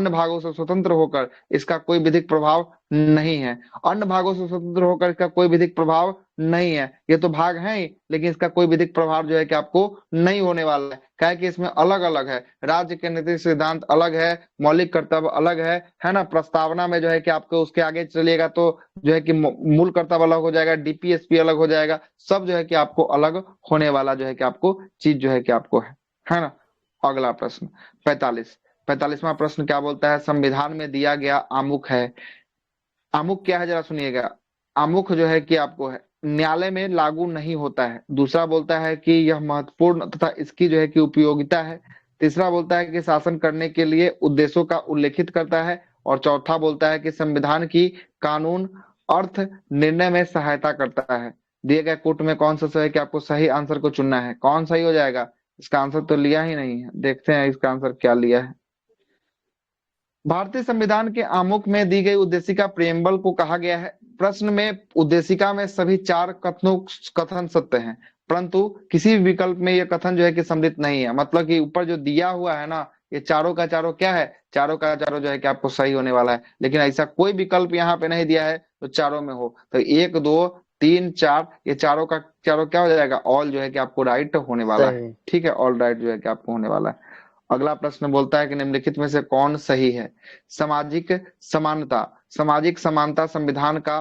भागों से स्वतंत्र होकर इसका कोई विधिक प्रभाव नहीं है। अन्य भागों से स्वतंत्र होकर इसका कोई विधिक प्रभाव नहीं है, ये तो भाग है ही, लेकिन इसका कोई विधिक प्रभाव जो है कि आपको नहीं होने वाला है। क्या है कि इसमें अलग अलग है, राज्य के नीति सिद्धांत अलग है, मौलिक कर्तव्य अलग है ना। प्रस्तावना में जो है कि आपको उसके आगे चलिएगा तो जो है कि मूल कर्तव्य अलग हो जाएगा, डीपीएसपी अलग हो जाएगा, सब जो है कि आपको अलग होने वाला जो है कि आपको चीज जो है कि आपको है ना। अगला प्रश्न 45वां प्रश्न क्या बोलता है, संविधान में दिया गया आमुख है। आमुख क्या है जरा सुनिएगा। आमुख जो है कि आपको है, न्यायालय में लागू नहीं होता है। दूसरा बोलता है कि यह महत्वपूर्ण तथा इसकी जो है कि उपयोगिता है। तीसरा बोलता है कि शासन करने के लिए उद्देश्यों का उल्लेखित करता है। और चौथा बोलता है कि संविधान की कानून अर्थ निर्णय में सहायता करता है। दिए गए कोट में कौन सा है कि आपको सही आंसर को चुनना है, कौन सही हो जाएगा। इसका आंसर तो लिया ही नहीं है, देखते हैं इसका आंसर क्या लिया है। भारतीय संविधान के आमुख में दी गई उद्देशिका प्रेम्बल को कहा गया है। प्रश्न में उद्देशिका में सभी 4 कथन सत्य हैं, परंतु किसी भी विकल्प में यह कथन जो है कि सम्मिलित नहीं है। मतलब कि ऊपर जो दिया हुआ है ना, ये चारों का चारों क्या है, चारों का चारों जो है कि आपको सही होने वाला है, लेकिन ऐसा कोई विकल्प यहाँ पे नहीं दिया है तो चारों में हो। तो 1 2 3 4 ये चारों का चारों क्या हो जाएगा, ऑल जो है कि आपको राइट होने वाला है। सही। ठीक है, ऑल राइट जो है कि आपको होने वाला है। अगला प्रश्न बोलता है कि निम्नलिखित में से कौन सही है। सामाजिक समानता, सामाजिक समानता संविधान का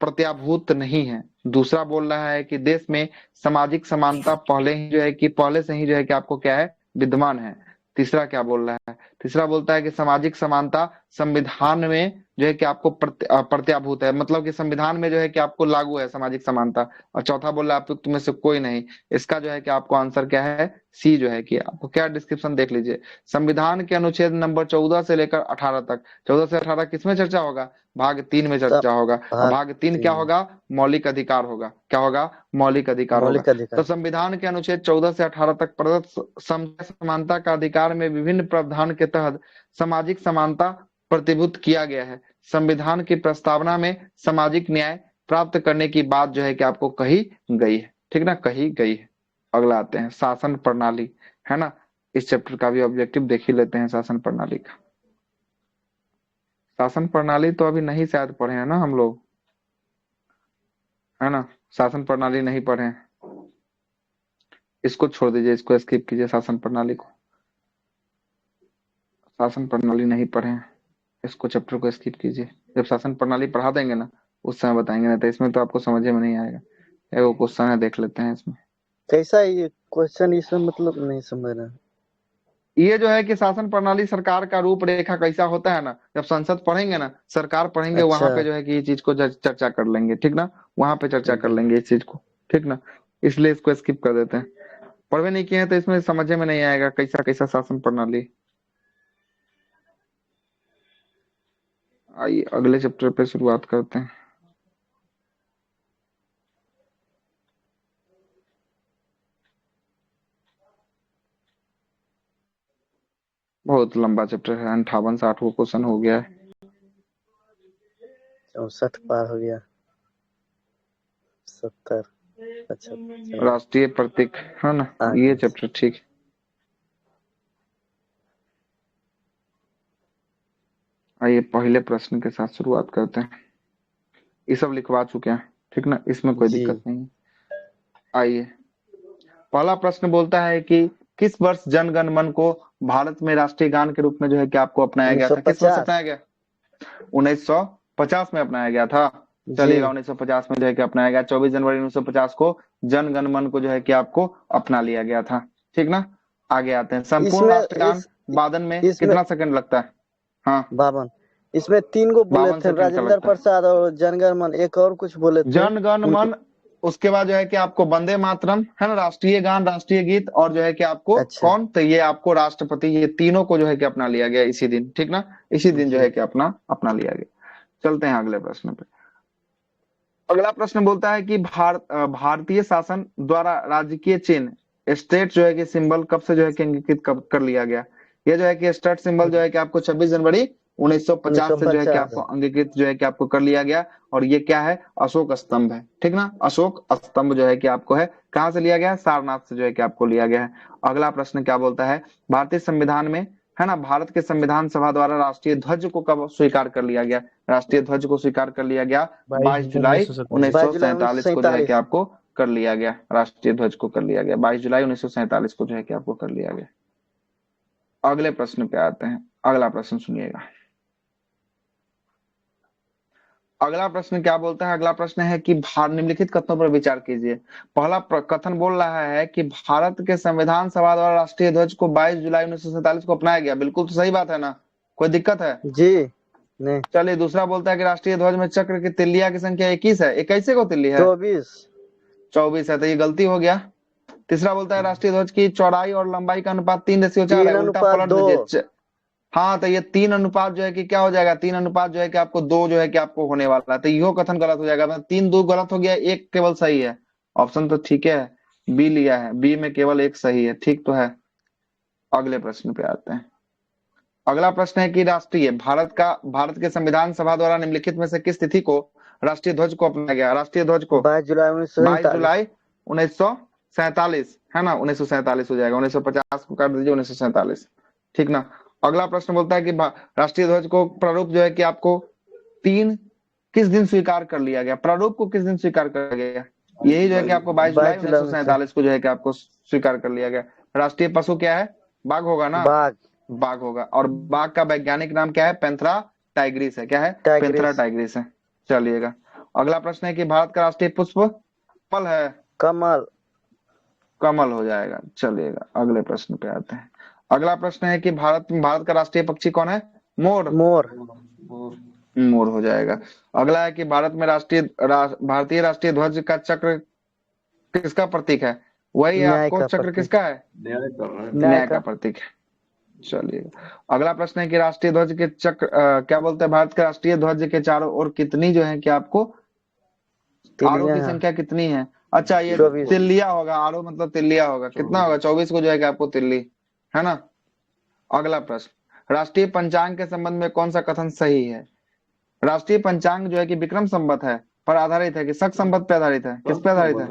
प्रत्याभूत नहीं है। दूसरा बोल रहा है कि देश में सामाजिक समानता पहले ही जो है कि पहले से ही जो है कि आपको क्या है, विद्यमान है। तीसरा क्या बोल रहा है, तीसरा बोलता है कि सामाजिक समानता संविधान में जो है कि आपको प्रत्याभूत है, मतलब कि संविधान में जो है कि आपको लागू है सामाजिक समानता। और चौथा बोल रहा है उपयुक्त में से कोई नहीं। इसका जो है कि आपको आंसर क्या है, सी जो है कि आपको क्या डिस्क्रिप्शन देख लीजिए। संविधान के अनुच्छेद नंबर 14 से लेकर 18 तक, 14 से 18 किसमें चर्चा होगा, भाग 3 में चर्चा होगा। और भाग 3 क्या होगा, मौलिक अधिकार होगा। क्या होगा, मौलिक अधिकार होगा। मौलिक अधिकार। तो संविधान के अनुच्छेद 14 से 18 तक प्रदत्त समानता का अधिकार में विभिन्न प्रावधान के तहत सामाजिक समानता प्रतिभूत किया गया है। संविधान की प्रस्तावना में सामाजिक न्याय प्राप्त करने की बात जो है कि आपको कही गई है, ठीक ना, कही गई है। अगला आते हैं शासन प्रणाली, है ना। इस चैप्टर का भी ऑब्जेक्टिव देख ही लेते हैं शासन प्रणाली का। शासन प्रणाली तो अभी नहीं शायद पढ़े हैं ना हम लोग, है ना। शासन प्रणाली नहीं पढ़े हैं, इसको छोड़ दीजिए, इसको स्किप कीजिए। शासन प्रणाली को, शासन प्रणाली नहीं पढ़े हैं, इसको चैप्टर को स्किप कीजिए। जब शासन प्रणाली पढ़ा देंगे ना उस समय बताएंगे, ना तो इसमें तो आपको समझ में नहीं आएगा। एगो क्वेश्चन है, देख लेते हैं इसमें। कैसा ये क्वेश्चन, इसमें मतलब नहीं समझ रहा। ये जो है कि शासन प्रणाली सरकार का रूपरेखा कैसा होता है ना, जब संसद पढ़ेंगे ना, सरकार पढ़ेंगे, वहां अच्छा। पे जो है कि ये चीज को चर्चा कर लेंगे, ठीक ना, वहां पे चर्चा कर लेंगे इस चीज को, ठीक ना। इसलिए इसको स्किप कर देते हैं, पढ़वे नहीं किए हैं तो इसमें समझ में नहीं आएगा कैसा कैसा शासन प्रणाली। आइए अगले चैप्टर पे शुरुआत करते हैं। बहुत लंबा चैप्टर है, 58-60 को क्वेश्चन हो गया है। 64 पार हो गया, 70। अच्छा, राष्ट्रीय प्रतीक, है ना, ये चैप्टर ठीक। आइए पहले प्रश्न के साथ शुरुआत करते हैं। ये सब लिखवा चुके हैं, ठीक ना, इसमें कोई दिक्कत नहीं है। आइए पहला प्रश्न बोलता है कि किस वर्ष जन गण मन को भारत में राष्ट्रीय गान के रूप में जो है कि आपको अपनाया गया था। किस वर्ष अपनाया गया, 1950 में अपनाया गया था। चलिएगा 1950 में जो है कि अपनाया गया। 24 जनवरी 1950 को जन गण मन को जो है कि आपको अपना लिया गया था, ठीक ना। आगे आते हैं, संपूर्ण राष्ट्रगान वादन में कितना सेकंड लगता है। हाँ 52। इसमें 3 को बोले थे, राजेंद्र प्रसाद और जनगण मन, एक और कुछ बोले थे। जनगण मन, उसके बाद जो है कि आपको वंदे मातरम, है ना, राष्ट्रीय गान, राष्ट्रीय गीत, और जो है कि आपको कौन, तो ये आपको राष्ट्रपति, ये तीनों को जो है कि अपना लिया गया इसी दिन, ठीक ना, इसी दिन जो है कि अपना लिया गया। चलते हैं अगले प्रश्न पे। अगला प्रश्न बोलता है कि भारतीय शासन द्वारा राजकीय चिन्ह स्टेट जो है कि सिंबल कब से जो है कि अंकित कब कर लिया गया। ये जो है कि स्टेट सिंबल जो है कि आपको 26 जनवरी 1950 से जो है कि आपको अंगीकृत जो है कि आपको कर लिया गया। और ये क्या है, अशोक स्तंभ है, ठीक ना। अशोक स्तंभ जो है कि आपको है कहाँ से लिया गया है, सारनाथ से जो है कि आपको लिया गया है। अगला प्रश्न क्या बोलता है, भारतीय संविधान में है ना, भारत के संविधान सभा द्वारा राष्ट्रीय ध्वज को कब स्वीकार कर लिया गया। राष्ट्रीय ध्वज को स्वीकार कर लिया गया 22 जुलाई 1947 को जो है कि आपको कर लिया गया। राष्ट्रीय ध्वज को कर लिया गया 22 जुलाई 1947 को जो है कि आपको कर लिया गया। अगले प्रश्न पे आते हैं। अगला प्रश्न सुनिएगा। अगला प्रश्न क्या बोलता है, अगला प्रश्न है कि निम्नलिखित कथनों पर विचार कीजिए। पहला कथन बोल रहा है कि भारत के संविधान सभा द्वारा राष्ट्रीय ध्वज को 22 जुलाई 1947 को अपनाया गया। बिल्कुल तो सही बात है ना, कोई दिक्कत है जी नहीं। चलिए दूसरा बोलता है कि राष्ट्रीय ध्वज में चक्र की तिल्लिया की संख्या 21 है। 21 को तिल्ली है, 24 है, तो ये गलती हो गया। तीसरा बोलता है राष्ट्रीय ध्वज की चौड़ाई और लंबाई का अनुपात 3:4 है। उल्टा पलट दीजिए। हाँ, तो ये 3 अनुपात जो है कि क्या हो जाएगा, 3 अनुपात जो है कि आपको 2 जो है कि आपको होने वाला है। तो यो कथन गलत हो जाएगा, मतलब 3 2 गलत हो गया, एक केवल सही है। ऑप्शन तो ठीक है, बी लिया है, बी में केवल एक सही है, ठीक तो है। अगले प्रश्न पे आते हैं। अगला प्रश्न है कि भारत के संविधान सभा द्वारा निम्नलिखित में से किस तिथि को राष्ट्रीय ध्वज को अपनाया गया। राष्ट्रीय ध्वज को 22 जुलाई 1947 है ना, 1947 हो जाएगा। 1950 को काट दीजिए, 1947, ठीक ना। अगला प्रश्न बोलता है कि राष्ट्रीय ध्वज को प्रारूप जो है कि आपको किस दिन स्वीकार कर लिया गया। प्रारूप को किस दिन स्वीकार कर गया, यही जो है कि आपको 22 जुलाई 1947 को जो है कि आपको स्वीकार कर लिया गया। राष्ट्रीय पशु क्या है, बाघ होगा ना, बाघ होगा। और बाघ का वैज्ञानिक नाम क्या है, पैंथेरा टाइग्रिस है। क्या है, पैंथेरा टाइग्रिस है। चलिएगा अगला प्रश्न है कि भारत का राष्ट्रीय पुष्प कमल है। कमल हो जाएगा। चलिएगा अगले प्रश्न पे आते हैं। अगला प्रश्न है कि भारत का राष्ट्रीय पक्षी कौन है, मोर हो जाएगा। अगला है कि भारतीय राष्ट्रीय ध्वज का चक्र किसका प्रतीक है। वही है आपको, चक्र किसका है, न्याय का प्रतीक है। चलिए अगला प्रश्न है कि राष्ट्रीय ध्वज के चक्र क्या बोलते हैं, भारत के राष्ट्रीय ध्वज के चारों ओर कितनी जो है कि आपको आरो की संख्या कितनी है। अच्छा ये तिल्लिया होगा, आरो मतलब तिल्लिया होगा। कितना होगा, 24 को जो है कि आपको तिल्ली है ना। अगला प्रश्न, राष्ट्रीय पंचांग के संबंध में कौन सा कथन सही है। राष्ट्रीय पंचांग जो है कि विक्रम संवत है पर आधारित है कि शक संवत पे आधारित है, किस पे आधारित है,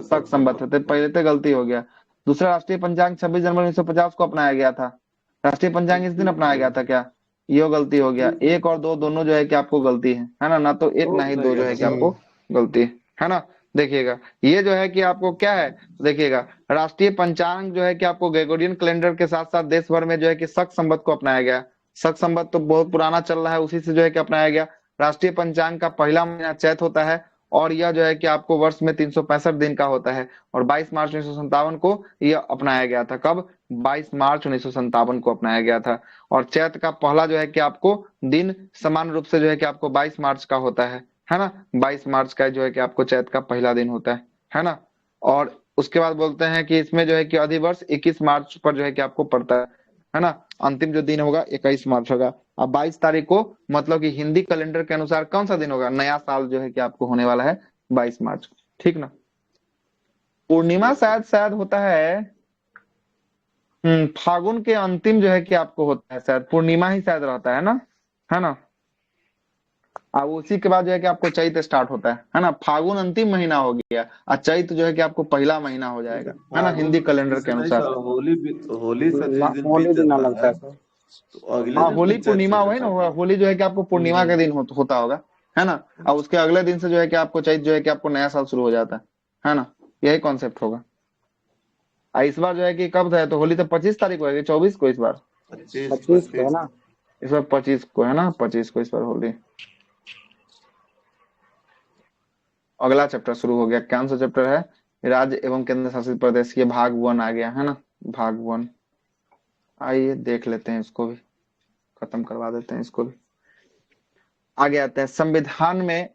शक संवत है। तो पहले तो गलती हो गया। दूसरा, राष्ट्रीय पंचांग 26 जनवरी 1950 को अपनाया गया था। राष्ट्रीय पंचांग इस दिन अपनाया गया था क्या, ये गलती हो गया। 1 और 2 दोनों जो है कि आपको गलती है ना, ना तो 1 ना ही 2 जो है कि आपको गलती है ना। देखिएगा ये जो है कि आपको क्या है, देखिएगा राष्ट्रीय पंचांग जो है कि आपको ग्रेगोरियन कैलेंडर के साथ साथ देश भर में जो है कि शक संवत को अपनाया गया। शक संवत तो बहुत पुराना चल रहा है, उसी से जो है कि अपनाया गया। राष्ट्रीय पंचांग का पहला महीना चैत होता है और यह जो है कि आपको वर्ष में 365 दिन का होता है। और 22 मार्च 1957 को यह अपनाया गया था। कब, 22 मार्च 1957 को अपनाया गया था। और चैत का पहला जो है कि आपको दिन समान रूप से जो है कि आपको 22 मार्च का होता है ना। 22 मार्च का जो है कि आपको चैत का पहला दिन होता है ना। और उसके बाद बोलते हैं कि इसमें जो है कि अधिवर्ष 21 मार्च पर जो है कि आपको पड़ता है ना। अंतिम जो दिन होगा 21 मार्च होगा। अब 22 तारीख को मतलब कि हिंदी कैलेंडर के अनुसार कौन सा दिन होगा, नया साल जो है कि आपको होने वाला है 22 मार्च, ठीक ना। पूर्णिमा शायद होता है फागुन के अंतिम जो है कि आपको होता है, शायद पूर्णिमा ही शायद रहता है ना। अब उसी के बाद जो है कि आपको चैत स्टार्ट होता है ना। फागुन अंतिम महीना हो गया और चैत जो है कि आपको पहला महीना हो जाएगा, है ना, हिंदी कैलेंडर के अनुसार। होली से होली भी ना लगता है। तो अगले हाँ दिन होली चैत पूर्णिमा शुरू वही ना होता होगा, होली जो है कि आपको पूर्णिमा के दिन होता होगा, है ना। और उसके अगले दिन से जो है कि आपको चैत जो है कि आपको नया साल शुरू हो जाता है ना। यही कॉन्सेप्ट होगा। इस बार जो है कि कब है, तो होली तो 25 तारीख को है, 24 को इस बार, 25 को है ना, इस बार 25 को है ना, 25 को इस बार होली। अगला चैप्टर शुरू हो गया। कौन सा चैप्टर है, राज्य एवं केंद्र शासित प्रदेश। ये भाग 1 आ गया है ना, भाग 1। आइए देख लेते हैं, इसको भी खत्म करवा देते हैं इसको भी। आगे आते हैं, संविधान में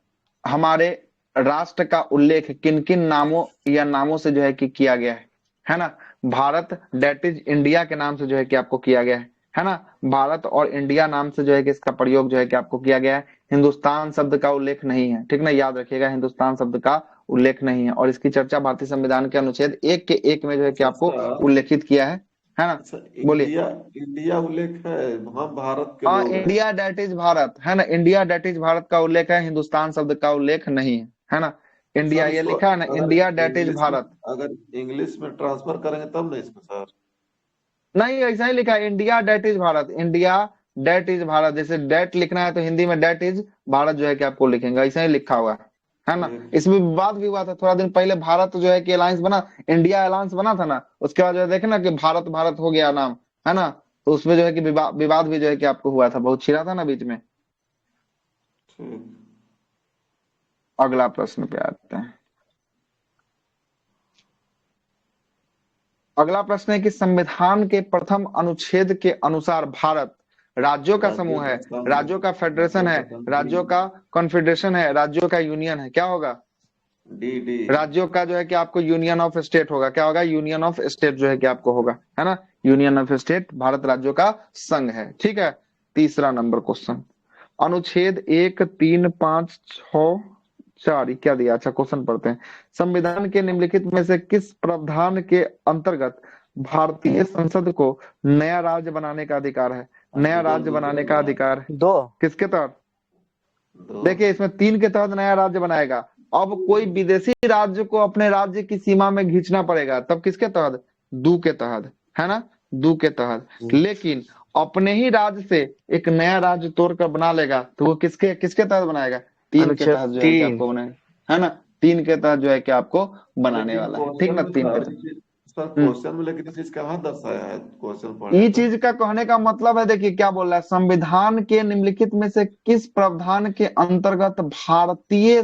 हमारे राष्ट्र का उल्लेख किन किन नामों या नामों से जो है कि किया गया है ना। भारत डेट इज इंडिया के नाम से जो है कि आपको किया गया है है ना। भारत और इंडिया नाम से जो है कि इसका प्रयोग जो है कि आपको किया गया है। हिंदुस्तान शब्द का उल्लेख नहीं है, ठीक ना, याद रखिएगा, हिंदुस्तान शब्द का उल्लेख नहीं है। और इसकी चर्चा भारतीय संविधान के अनुच्छेद 1 के 1 में जो है कि आपको अच्छा उल्लेखित किया है ना। अच्छा, बोलिए। इंडिया इंडिया उल्लेख है, हम भारत के लोग हैं। इंडिया डेट इज भारत, है ना, इंडिया डेट इज भारत का उल्लेख है, हिंदुस्तान शब्द का उल्लेख नहीं है ना। इंडिया सर ये इसको लिखा है ना, इंडिया डेट इज भारत। अगर इंग्लिश में ट्रांसफर करेंगे तब नहीं इसको सर। नहीं, ऐसा ही लिखा है, India that is Bharat, India that is Bharat. जैसे डेट लिखना है तो हिंदी में डेट इज भारत जो है कि आपको लिखेंगे, ऐसा ही लिखा हुआ है ना। ठीक। इसमें विवाद भी हुआ था थोड़ा दिन पहले, भारत जो है कि अलायंस बना, इंडिया अलायंस बना था ना, उसके बाद जो है देखे ना कि भारत भारत हो गया नाम, है ना। तो उसमें जो है कि विवाद भी जो है कि आपको हुआ था, बहुत छिड़ा था ना बीच में। ठीक। अगला प्रश्न पे आते हैं। अगला प्रश्न है कि संविधान के प्रथम अनुच्छेद के अनुसार भारत राज्यों का समूह है, राज्यों का फेडरेशन है, राज्यों का कॉन्फेडरेशन है, राज्यों का यूनियन है। क्या होगा? D D. राज्यों का जो है कि आपको यूनियन ऑफ स्टेट होगा। क्या होगा? यूनियन ऑफ स्टेट जो है कि आपको होगा, है ना। यूनियन ऑफ स्टेट भारत राज्यों का संघ है, ठीक है। तीसरा नंबर क्वेश्चन, अनुच्छेद 1, 3, 5, 6, 4 क्या दिया? अच्छा, क्वेश्चन पढ़ते हैं। संविधान के निम्नलिखित में से किस प्रावधान के अंतर्गत भारतीय संसद को नया राज्य बनाने का अधिकार है? नया राज्य बनाने का अधिकार दो किसके तहत? देखिए, इसमें 3 के तहत नया राज्य बनाएगा। अब कोई विदेशी राज्य को अपने राज्य की सीमा में खींचना पड़ेगा, तब किसके तहत? 2 के तहत, है ना, 2 के तहत। लेकिन अपने ही राज्य से एक नया राज्य तोड़कर बना लेगा तो वो किसके किसके तहत बनाएगा? 3 के तहत जो है कि आपको बनाएगा, है ना। 3 के तहत जो है कि आपको बनाने वाला है, ठीक ना, 3 के तहत। सर क्वेश्चन में लेकिन चीज कहाँ दर्शाया है क्वेश्चन पढ़ने ये पर? चीज का कहने का मतलब है, देखिए क्या बोल रहा है, संविधान के निम्नलिखित में से किस प्रावधान के अंतर्गत भारतीय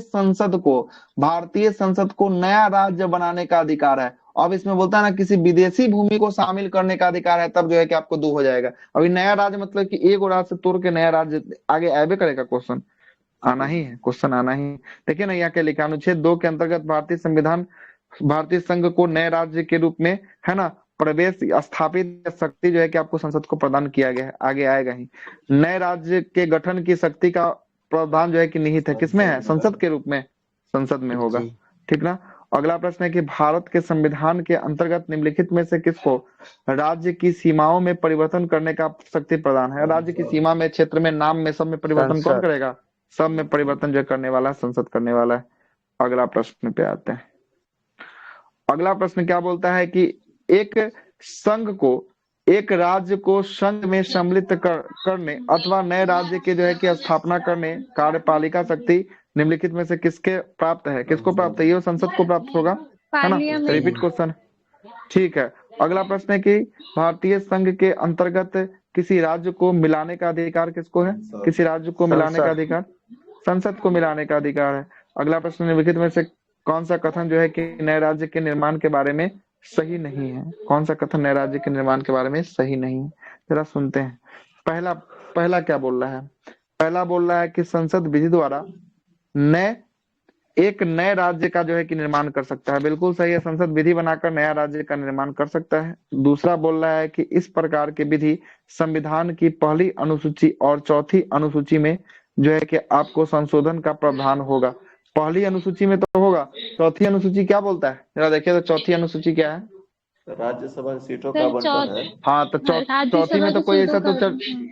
संसद को नया राज्य बनाने का अधिकार है। अब इसमें बोलता है ना, किसी विदेशी भूमि को शामिल करने का अधिकार है, तब जो है कि आपको 2 हो जाएगा। अभी नया राज्य मतलब कि एक राज्य से तोड़ के नया राज्य आगे आगे करेगा, क्वेश्चन आना ही है, क्वेश्चन आना ही है। देखिए ना, यहाँ क्या लिखा, अनुच्छेद 2 के अंतर्गत भारतीय संघ को नए राज्य के रूप में, है ना, प्रवेश स्थापित शक्ति जो है कि आपको संसद को प्रदान किया गया है, आगे आएगा ही। नए राज्य के गठन की शक्ति का प्रावधान जो है कि निहित है, किसमें है? संसद के रूप में, संसद में होगा, ठीक ना। अगला प्रश्न है कि भारत के संविधान के अंतर्गत निम्नलिखित में से किसको राज्य की सीमाओं में परिवर्तन करने का शक्ति प्रदान है? राज्य की सीमा में, क्षेत्र में, नाम में, सब में परिवर्तन कौन करेगा? सब में परिवर्तन जो करने वाला है संसद करने वाला है। अगला प्रश्न पे आते हैं। अगला प्रश्न क्या बोलता है कि एक संघ को, एक राज्य को संघ में सम्मिलित करने अथवा नए राज्य के जो है कि स्थापना करने कार्यपालिका शक्ति निम्नलिखित में से किसके प्राप्त है? किसको प्राप्त है? ये संसद को प्राप्त होगा, है ना। रिपीट क्वेश्चन, ठीक है। अगला प्रश्न है कि भारतीय संघ के अंतर्गत किसी राज्य को मिलाने का अधिकार किसको है? किसी राज्य को मिलाने का अधिकार संसद को मिलाने का अधिकार है। अगला प्रश्न, निम्नलिखित में से कौन सा कथन जो है कि नए राज्य के निर्माण के बारे में सही नहीं है? कौन सा कथन नए राज्य के निर्माण के बारे में सही नहीं है? जरा सुनते हैं। पहला क्या बोल रहा है? पहला बोल रहा है कि संसद विधि द्वारा एक नए राज्य का जो है कि निर्माण कर सकता है। बिल्कुल सही है, संसद विधि बनाकर नया राज्य का निर्माण कर सकता है। दूसरा बोल रहा है कि इस प्रकार की विधि संविधान की पहली अनुसूची और चौथी अनुसूची में जो है कि आपको संशोधन का प्रावधान होगा। पहली अनुसूची में तो होगा, चौथी अनुसूची क्या बोलता है? जरा देखिए तो चौथी अनुसूची क्या है? राज्यसभा सीटों का आवंटन है। हाँ, तो चौथी में तो कोई ऐसा तो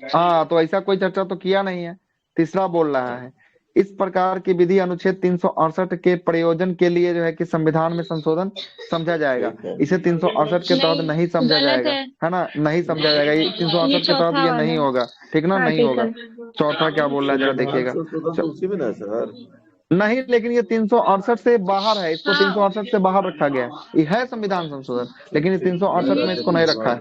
हाँ, तो ऐसा कोई चर्चा तो किया नहीं है। तीसरा बोल रहा है, इस प्रकार की विधि अनुच्छेद 368 के प्रयोजन के लिए जो है कि संविधान में संशोधन समझा जाएगा। इसे 368 के तहत नहीं समझा जाएगा, है ना, नहीं समझा जाएगा। ये 368 के तहत ये नहीं होगा, ठीक ना, नहीं होगा। चौथा क्या बोल रहा है जरा देखिएगा। उसी में ना सर नहीं, लेकिन ये 368 से बाहर है, इसको 368 से बाहर रखा गया है। ये है संविधान संशोधन, लेकिन ये 368 में इसको नहीं रखा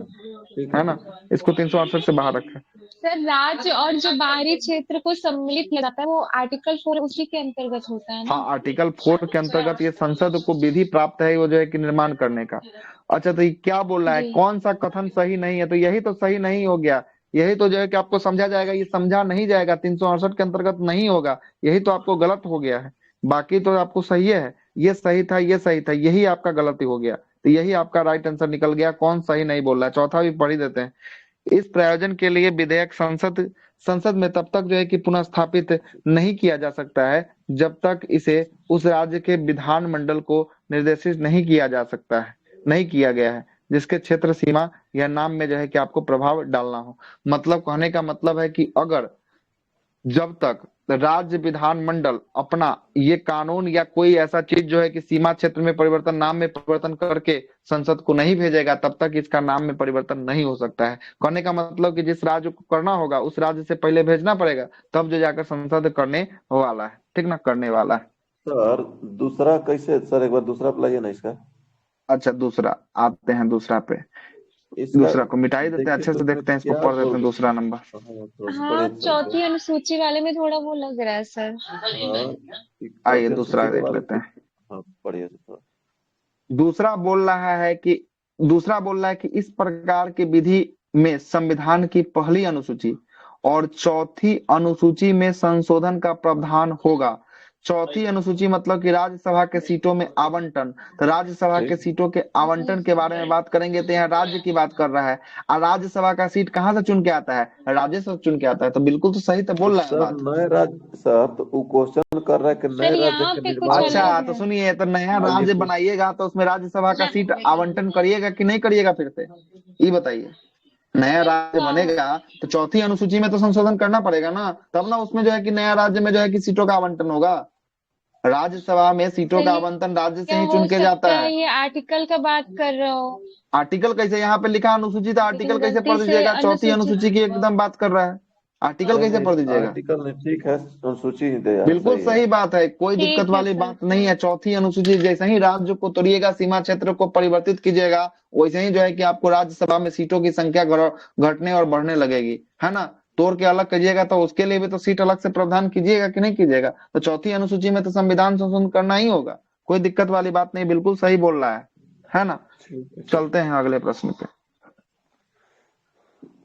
है ना, इसको 368 से बाहर रखा है। सर, राज्य और जो बाहरी क्षेत्र को सम्मिलित किया जाता है वो आर्टिकल 4 उसी के अंतर्गत होता है ना? हाँ, आर्टिकल 4 के अंतर्गत ये संसद को विधि प्राप्त है वो जो है कि निर्माण करने का। अच्छा, तो ये क्या बोल रहा है, कौन सा कथन सही नहीं है? तो यही तो सही नहीं हो गया, यही तो जो है कि आपको समझा जाएगा, ये समझा नहीं जाएगा, 368 के अंतर्गत नहीं होगा, यही तो आपको गलत हो गया है। बाकी तो आपको सही है, ये सही था, ये सही था, यही आपका गलती हो गया। तो यही आपका राइट आंसर निकल गया। कौन सही नहीं बोल रहा है? चौथा भी पढ़ ही देते हैं। इस प्रयोजन के लिए विधेयक संसद संसद में तब तक जो है कि पुनः स्थापित नहीं किया जा सकता है जब तक इसे उस राज्य के विधानमंडल को निर्देशित नहीं किया जा सकता है, नहीं किया गया है, जिसके क्षेत्र सीमा या नाम में जो है कि आपको प्रभाव डालना हो। मतलब कहने का मतलब है कि अगर जब तक राज्य विधानमंडल अपना ये कानून या कोई ऐसा चीज जो है कि सीमा क्षेत्र में परिवर्तन, नाम में परिवर्तन करके संसद को नहीं भेजेगा, तब तक इसका नाम में परिवर्तन नहीं हो सकता है। कहने का मतलब कि जिस राज्य को करना होगा उस राज्य से पहले भेजना पड़ेगा, तब जो जाकर संसद करने वाला है, ठीक ना, करने वाला है। सर दूसरा कैसे, सर एक बार दूसरा अप्लाई है ना इसका। अच्छा दूसरा आते हैं, दूसरा पे इसका दूसरा को मिटाई देते हैं, देखिए अच्छे तो से इसमें देखते हैं, इसको क्या पढ़ देते बोल, हैं दूसरा नंबर। हाँ थोड़ा सा हाँ, पढ़िए सर। चौथी अनुसूची वाले में थोड़ा वो लग रहा है सर। हाँ आइए चौथी दूसरा अनुसूची के देख बाद लेते हैं। हाँ पढ़िए सर। दूसरा बोल रहा है कि इस प्रकार की विधि में संविधान की पहली अनुसूची और चौथी अनुसूची में संशोधन का प्रावधान होगा। चौथी अनुसूची मतलब कि राज्यसभा के सीटों में आवंटन, तो राज्यसभा के सीटों के आवंटन के बारे में बात करेंगे तो यहाँ राज्य की बात कर रहा है। और राज्यसभा का सीट कहाँ से चुन के आता है? राज्य से चुन के आता है, तो बिल्कुल तो सही तो बोल रहा है सर बात। नए राज्य, सर तो वो क्वेश्चन कर रहा है कि सर नए राज्य यहाँ के पे कुछ निर्माण अच्छा अलग तो है। सुनिए, तो नया हाँ, राज्य ये बनाइएगा तो उसमें राज्यसभा का सीट आवंटन करिएगा कि नहीं करिएगा? फिर से ये बताइए। नया राज्य बनेगा तो चौथी अनुसूची में तो संशोधन करना पड़ेगा ना, तब ना उसमें जो है कि नया राज्य में जो है कि सीटों का आवंटन होगा। राज्यसभा में सीटों सर का ये आवंटन राज्य से क्या ही हो चुन के जाता सकता है। है, ये आर्टिकल का बात कर रहे हो? आर्टिकल कैसे? यहाँ पे लिखा अनुसूची, तो आर्टिकल लेकिन कैसे गलती पढ़ से दीजिएगा? चौथी अनुसूची। अनुसूची की एकदम बात कर रहा है, आर्टिकल नहीं कैसे नहीं पढ़ दीजिएगा? आर्टिकल नहीं, ठीक है अनुसूची ही दे यार, बिल्कुल सही है। सही बात है, कोई दिक्कत ठीक है वाली सर। बात नहीं है। चौथी अनुसूची जैसे ही राज्य को तोड़िएगा, सीमा क्षेत्र को परिवर्तित कीजिएगा, वैसे ही जो है कि आपको राज्यसभा में सीटों की संख्या घटने और बढ़ने लगेगी, है ना। तोड़ के अलग कीजिएगा तो उसके लिए भी तो सीट अलग से प्रावधान कीजिएगा कि नहीं कीजिएगा? तो चौथी अनुसूची में तो संविधान संशोधन करना ही होगा, कोई दिक्कत वाली बात नहीं, बिल्कुल सही बोल रहा है ना। ठीक है चलते हैं अगले प्रश्न पे।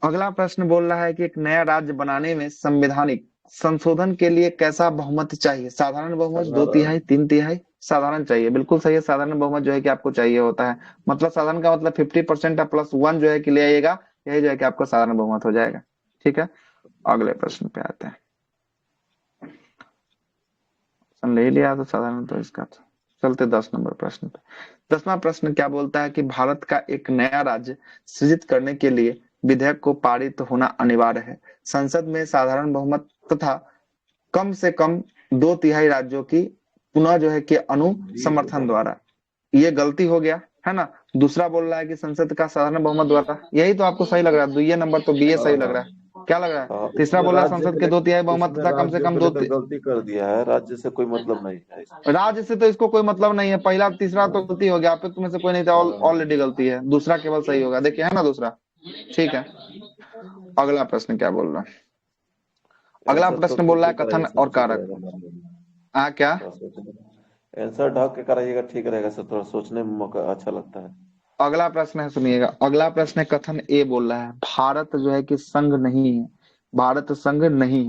अगला प्रश्न बोल रहा है कि एक नया राज्य बनाने में संवैधानिक संशोधन के लिए कैसा बहुमत चाहिए? साधारण बहुमत, 2/3, 3/3? साधारण चाहिए, बिल्कुल सही है। साधारण बहुमत जो है कि आपको चाहिए होता है, मतलब साधारण का मतलब 50% +1 जो है कि ले आइएगा, यही जो है कि आपको साधारण बहुमत हो जाएगा। ठीक है, अगले प्रश्न पे आते हैं। ले लिया तो साधारण, तो इसका तो चलते 10 नंबर प्रश्न पे। 10वां प्रश्न क्या बोलता है कि भारत का एक नया राज्य सृजित करने के लिए विधेयक को पारित होना अनिवार्य है। संसद में साधारण बहुमत तथा कम से कम 2/3 राज्यों की पुनः जो है कि समर्थन द्वारा। ये गलती हो गया है ना। दूसरा बोल रहा है कि संसद का साधारण बहुमत द्वारा, यही तो आपको सही लग रहा है। दुइये नंबर तो बी सही लग रहा है, क्या लग रहा है? तीसरा बोल रहा है संसद के 2/3 बहुमत उसमें तथा कम से राज्यों कम के लिए तो गलती कर दिया है, राज्य से कोई मतलब नहीं है इसमें। राज्य से तो इसको कोई मतलब नहीं है। पहला तीसरा तो गलती हो गया, आप तुम्हें से कोई नहीं था, ऑलरेडी गलती है। दूसरा केवल सही होगा, देखिए है ना दूसरा। ठीक है, अगला प्रश्न क्या बोल रहा है? अगला आंसर प्रश्न तो बोल रहा है ठीक कथन रहेगा, और ठीक कारक। रहेगा। क्या? आंसर ढक के कराइएगा, ठीक रहेगा सर, थोड़ा सोचने में मौका अच्छा लगता है। अगला प्रश्न है, सुनिएगा। अगला प्रश्न है कथन ए बोल रहा है भारत जो है कि संघ नहीं है, भारत संघ नहीं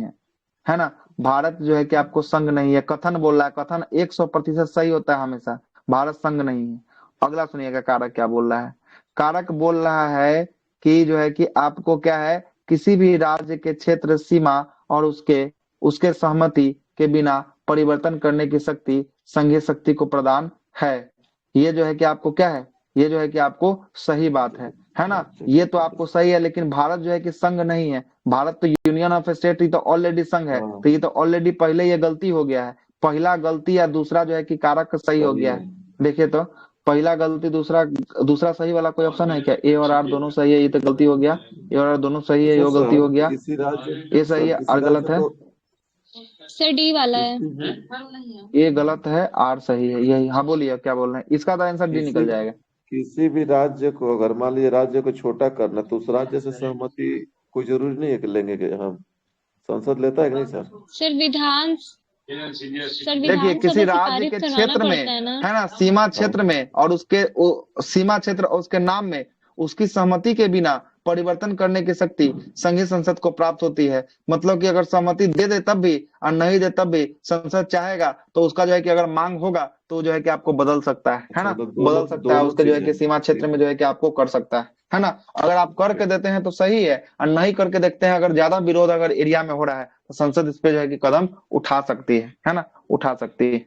है ना। भारत जो है कि आपको संघ नहीं है, कथन बोल रहा है। कथन 100% सही होता है हमेशा, भारत संघ नहीं है। अगला सुनिएगा कारक क्या बोल रहा है। कारक बोल रहा है कि जो है कि आपको क्या है, किसी भी राज्य के क्षेत्र सीमा और उसके उसके सहमति के बिना परिवर्तन करने की शक्ति संघीय शक्ति को प्रदान है। ये जो है कि आपको क्या है, ये जो है कि आपको सही बात है ना। ये तो आपको सही है, लेकिन भारत जो है कि संघ नहीं है। भारत तो यूनियन ऑफ स्टेट, ये तो ऑलरेडी संघ है, तो ये तो ऑलरेडी पहले ये गलती हो गया है। पहला गलती या दूसरा जो है कि कारक सही हो गया है। देखिए तो पहला गलती, दूसरा सही वाला कोई ऑप्शन है क्या? ए और आर दोनों सही है, ये तो गलती हो गया। ए और आर दोनों सही है, ये गलती हो गया। किसी राज्य, ये सही है और गलत है, सर डी वाला है। ये गलत है, आर सही है। यही, हाँ बोलिए क्या बोल रहे हैं? इसका तो आंसर डी निकल जाएगा। किसी भी राज्य को अगर मान लीजिए राज्य को छोटा करना, तो उस राज्य से सहमति कोई जरूरी नहीं है कि लेंगे कि हम, संसद लेता है कि नहीं सर? सर विधान देखिए किसी राज्य के क्षेत्र में है ना, सीमा क्षेत्र में और उसके सीमा क्षेत्र और उसके नाम में उसकी सहमति के बिना परिवर्तन करने की शक्ति संघीय संसद को प्राप्त होती है। मतलब कि अगर सहमति दे दे तब भी और नहीं दे तब भी संसद चाहेगा तो उसका जो है कि अगर मांग होगा तो जो है कि आपको बदल सकता है ना, मतलब बदल सकता है, दोनों उसके जो है चीजें कि सीमा क्षेत्र ठीक में जो है कि आपको कर सकता है ना। अगर आप करके देते हैं तो सही है, और नहीं करके देखते हैं, अगर ज्यादा विरोध अगर एरिया में हो रहा है तो संसद इस पे जो है कि कदम उठा सकती है ना, उठा सकती है।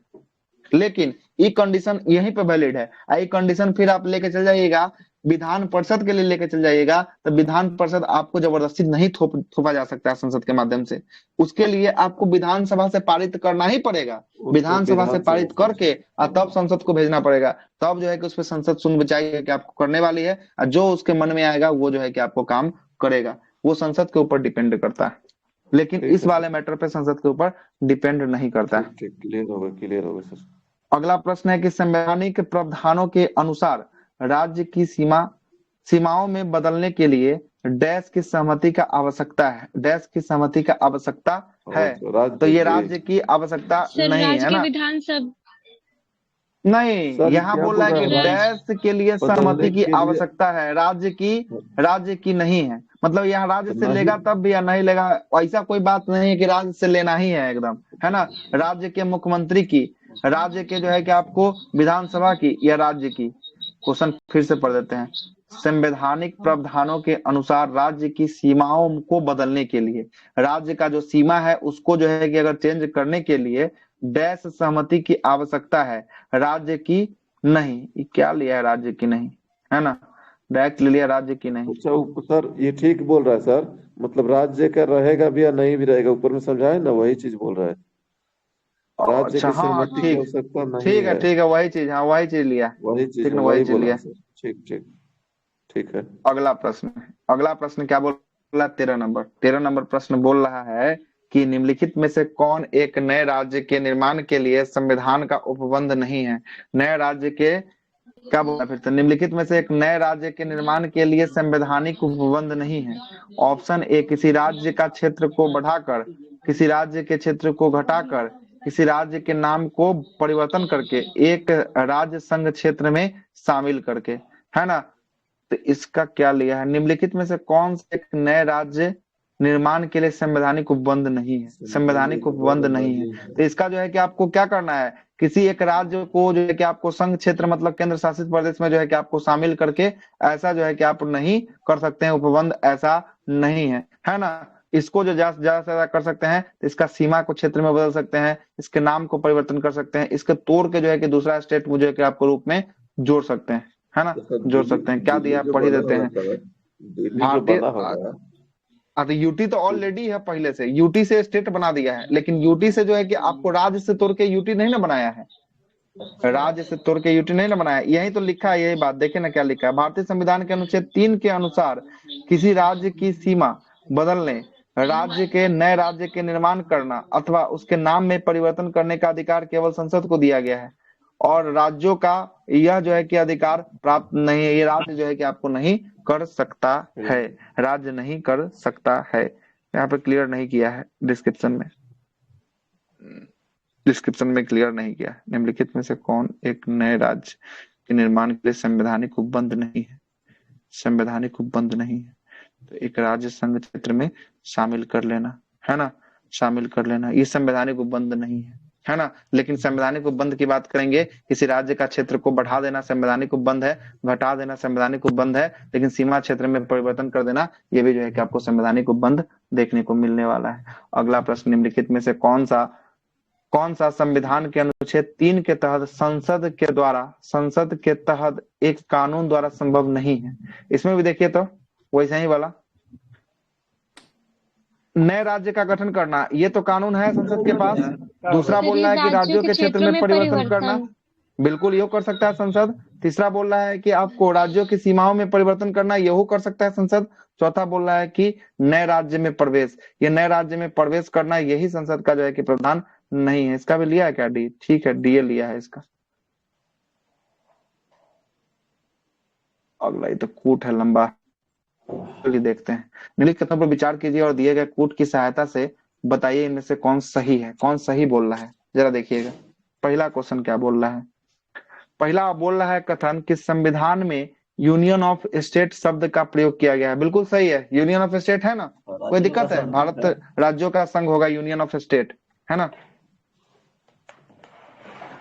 लेकिन ये कंडीशन यहीं पे वैलिड है। ये कंडीशन फिर आप लेके चल जाइएगा विधान परिषद के लिए लेके चल जाइएगा तो विधान परिषद आपको जबरदस्ती नहीं थोपा जा सकता है संसद के माध्यम से। उसके लिए आपको विधानसभा से पारित करना ही पड़ेगा, उसको विधानसभा से विधानसभा पारित करके और तब संसद को भेजना पड़ेगा। तब जो है कि उस पर संसद सुन विचार कि आपको करने वाली है, और जो उसके मन में आएगा वो जो है कि आपको काम करेगा। वो संसद के ऊपर डिपेंड करता है, लेकिन ठीक इस है वाले सर। मैटर पे संसद के ऊपर डिपेंड नहीं करता है। ठीक ठीक, क्लियर होगा सर। अगला प्रश्न है कि संवैधानिक प्रावधानों के अनुसार राज्य की सीमाओं में बदलने के लिए डैश की सहमति का आवश्यकता है, डैश की सहमति का आवश्यकता है। तो राज्य ये की राज्य की आवश्यकता सर नहीं राज्य है के ना, विधानसभा नहीं, सर यहाँ क्या बोल बोल रहा है रहा कि है डैश के लिए बदलने सहमति की के लिए आवश्यकता है, राज्य की नहीं है। मतलब यहाँ राज्य से नहीं। लेगा तब भी या नहीं लेगा, ऐसा कोई बात नहीं है कि राज्य से लेना ही है एकदम, है ना। राज्य के मुख्यमंत्री की, राज्य के जो है कि आपको विधानसभा की या राज्य की। क्वेश्चन फिर से पढ़ देते हैं। संवैधानिक प्रावधानों के अनुसार राज्य की सीमाओं को बदलने के लिए, राज्य का जो सीमा है उसको जो है कि अगर चेंज करने के लिए डैश सहमति की आवश्यकता है, राज्य की नहीं। ये क्या लिया है, राज्य की नहीं, है ना, डायरेक्ट ले लिया राज्य की नहीं। अच्छा सर ये ठीक बोल रहा है सर, मतलब राज्य का रहेगा भी या नहीं भी रहेगा, ऊपर में समझाए ना वही चीज बोल रहा है। राज्य अच्छा की हाँ सहमति की ठीक, आवश्यकता नहीं ठीक है है, ठीक है, वही चीज, हाँ वही चीज लिया, वही चीज ठीक ना, वही वही चीज बोला है लिया। सर। ठीक ठीक ठीक है। अगला प्रश्न, अगला प्रश्न क्या बोल रहा है, 13 नंबर, 13 नंबर प्रश्न बोल रहा है कि निम्नलिखित में से कौन एक नए राज्य के निर्माण के लिए संविधान का उपबंध नहीं है। नए राज्य के क्या बोला फिर से, निम्नलिखित में से एक नए राज्य के निर्माण के लिए संवैधानिक उपबंध नहीं है। ऑप्शन ए, किसी राज्य का क्षेत्र को बढ़ाकर, किसी राज्य के क्षेत्र को घटाकर, किसी राज्य के नाम को परिवर्तन करके, एक राज्य संघ क्षेत्र में शामिल करके, है ना। तो इसका क्या लिया है, निम्नलिखित में से कौन से एक नए राज्य निर्माण के लिए संवैधानिक उपबंध नहीं है, संवैधानिक उपबंध नहीं है। तो इसका जो है कि आपको क्या करना है, किसी एक राज्य को जो है कि आपको संघ क्षेत्र मतलब केंद्र शासित प्रदेश में जो है कि आपको शामिल करके ऐसा जो है कि आप नहीं कर सकते हैं, उपबंध ऐसा नहीं है ना। इसको जो ज्यादा से ज्यादा कर सकते हैं तो इसका सीमा को क्षेत्र में बदल सकते हैं, इसके नाम को परिवर्तन कर सकते हैं, इसके तोड़ के जो है कि दूसरा स्टेट जो है कि आपको रूप में जोड़ सकते हैं, है ना, तो सर जोड़ सकते हैं। क्या दिल्ली दिया जो पढ़ ही बना देते होगा हैं। सर, दिल्ली जो भारतीय बना होगा तो यूटी तो ऑलरेडी है, पहले से यूटी से स्टेट बना दिया है, लेकिन यूटी से जो है कि आपको राज्य से तोड़ के यूटी नहीं ना बनाया है, राज्य से तोड़ के यूटी नहीं ना बनाया। यही तो लिखा है, यही बात देखे ना क्या लिखा है। भारतीय संविधान के अनुच्छेद 3 के अनुसार किसी राज्य की सीमा बदलने, राज्य के नए राज्य के निर्माण करना अथवा उसके नाम में परिवर्तन करने का अधिकार केवल संसद को दिया गया है, और राज्यों का यह जो है कि अधिकार प्राप्त नहीं है। ये राज्य जो है कि आपको नहीं कर सकता है, राज्य नहीं कर सकता है। यहाँ पे क्लियर नहीं किया है डिस्क्रिप्शन में, डिस्क्रिप्शन में क्लियर नहीं किया है। निम्नलिखित में से कौन एक नए राज्य के निर्माण के लिए संवैधानिक उपबंध नहीं है, संवैधानिक उपबंध नहीं है। तो एक राज्य संघ क्षेत्र में शामिल कर लेना, है ना, शामिल कर लेना, ये संवैधानिक उपबंध नहीं है ना। लेकिन संवैधानिक उपबंध की बात करेंगे, किसी राज्य का क्षेत्र को बढ़ा देना संवैधानिक उपबंध है, घटा देना संवैधानिक उपबंध है, लेकिन सीमा क्षेत्र में परिवर्तन कर देना ये भी जो है कि आपको संवैधानिक उपबंध देखने को मिलने वाला है। अगला प्रश्न, निम्नलिखित में से कौन सा संविधान के अनुच्छेद 3 के तहत संसद के तहत एक कानून द्वारा संभव नहीं है। इसमें भी देखिए तो वैसा ही वाला, नए राज्य का गठन करना, ये तो कानून है संसद के पास। दूसरा बोल रहा है कि राज्यों के क्षेत्र में परिवर्तन करना, बिल्कुल ये कर सकता है संसद। तीसरा बोल रहा है कि आपको राज्यों की सीमाओं में परिवर्तन करना, यही कर सकता है संसद। चौथा बोल रहा है कि नए राज्य में प्रवेश, ये नए राज्य में प्रवेश करना यही संसद का जो है कि प्रावधान नहीं है। इसका भी लिया है क्या, डी, ठीक है डी लिया है इसका। अगला ये तो कूट है लंबा, चलिए देखते हैं। निम्नलिखित कथनों पर विचार कीजिए और दिए गए कूट की सहायता से बताइए इनमें से कौन सही है, कौन सही बोल रहा है। जरा देखिएगा पहला क्वेश्चन क्या बोल रहा है। पहला बोल रहा है कथन कि संविधान में यूनियन ऑफ स्टेट शब्द का प्रयोग किया गया है। बिल्कुल सही है, यूनियन ऑफ स्टेट है ना, कोई दिक्कत है? भारत राज्यों का संघ होगा यूनियन ऑफ स्टेट, है ना।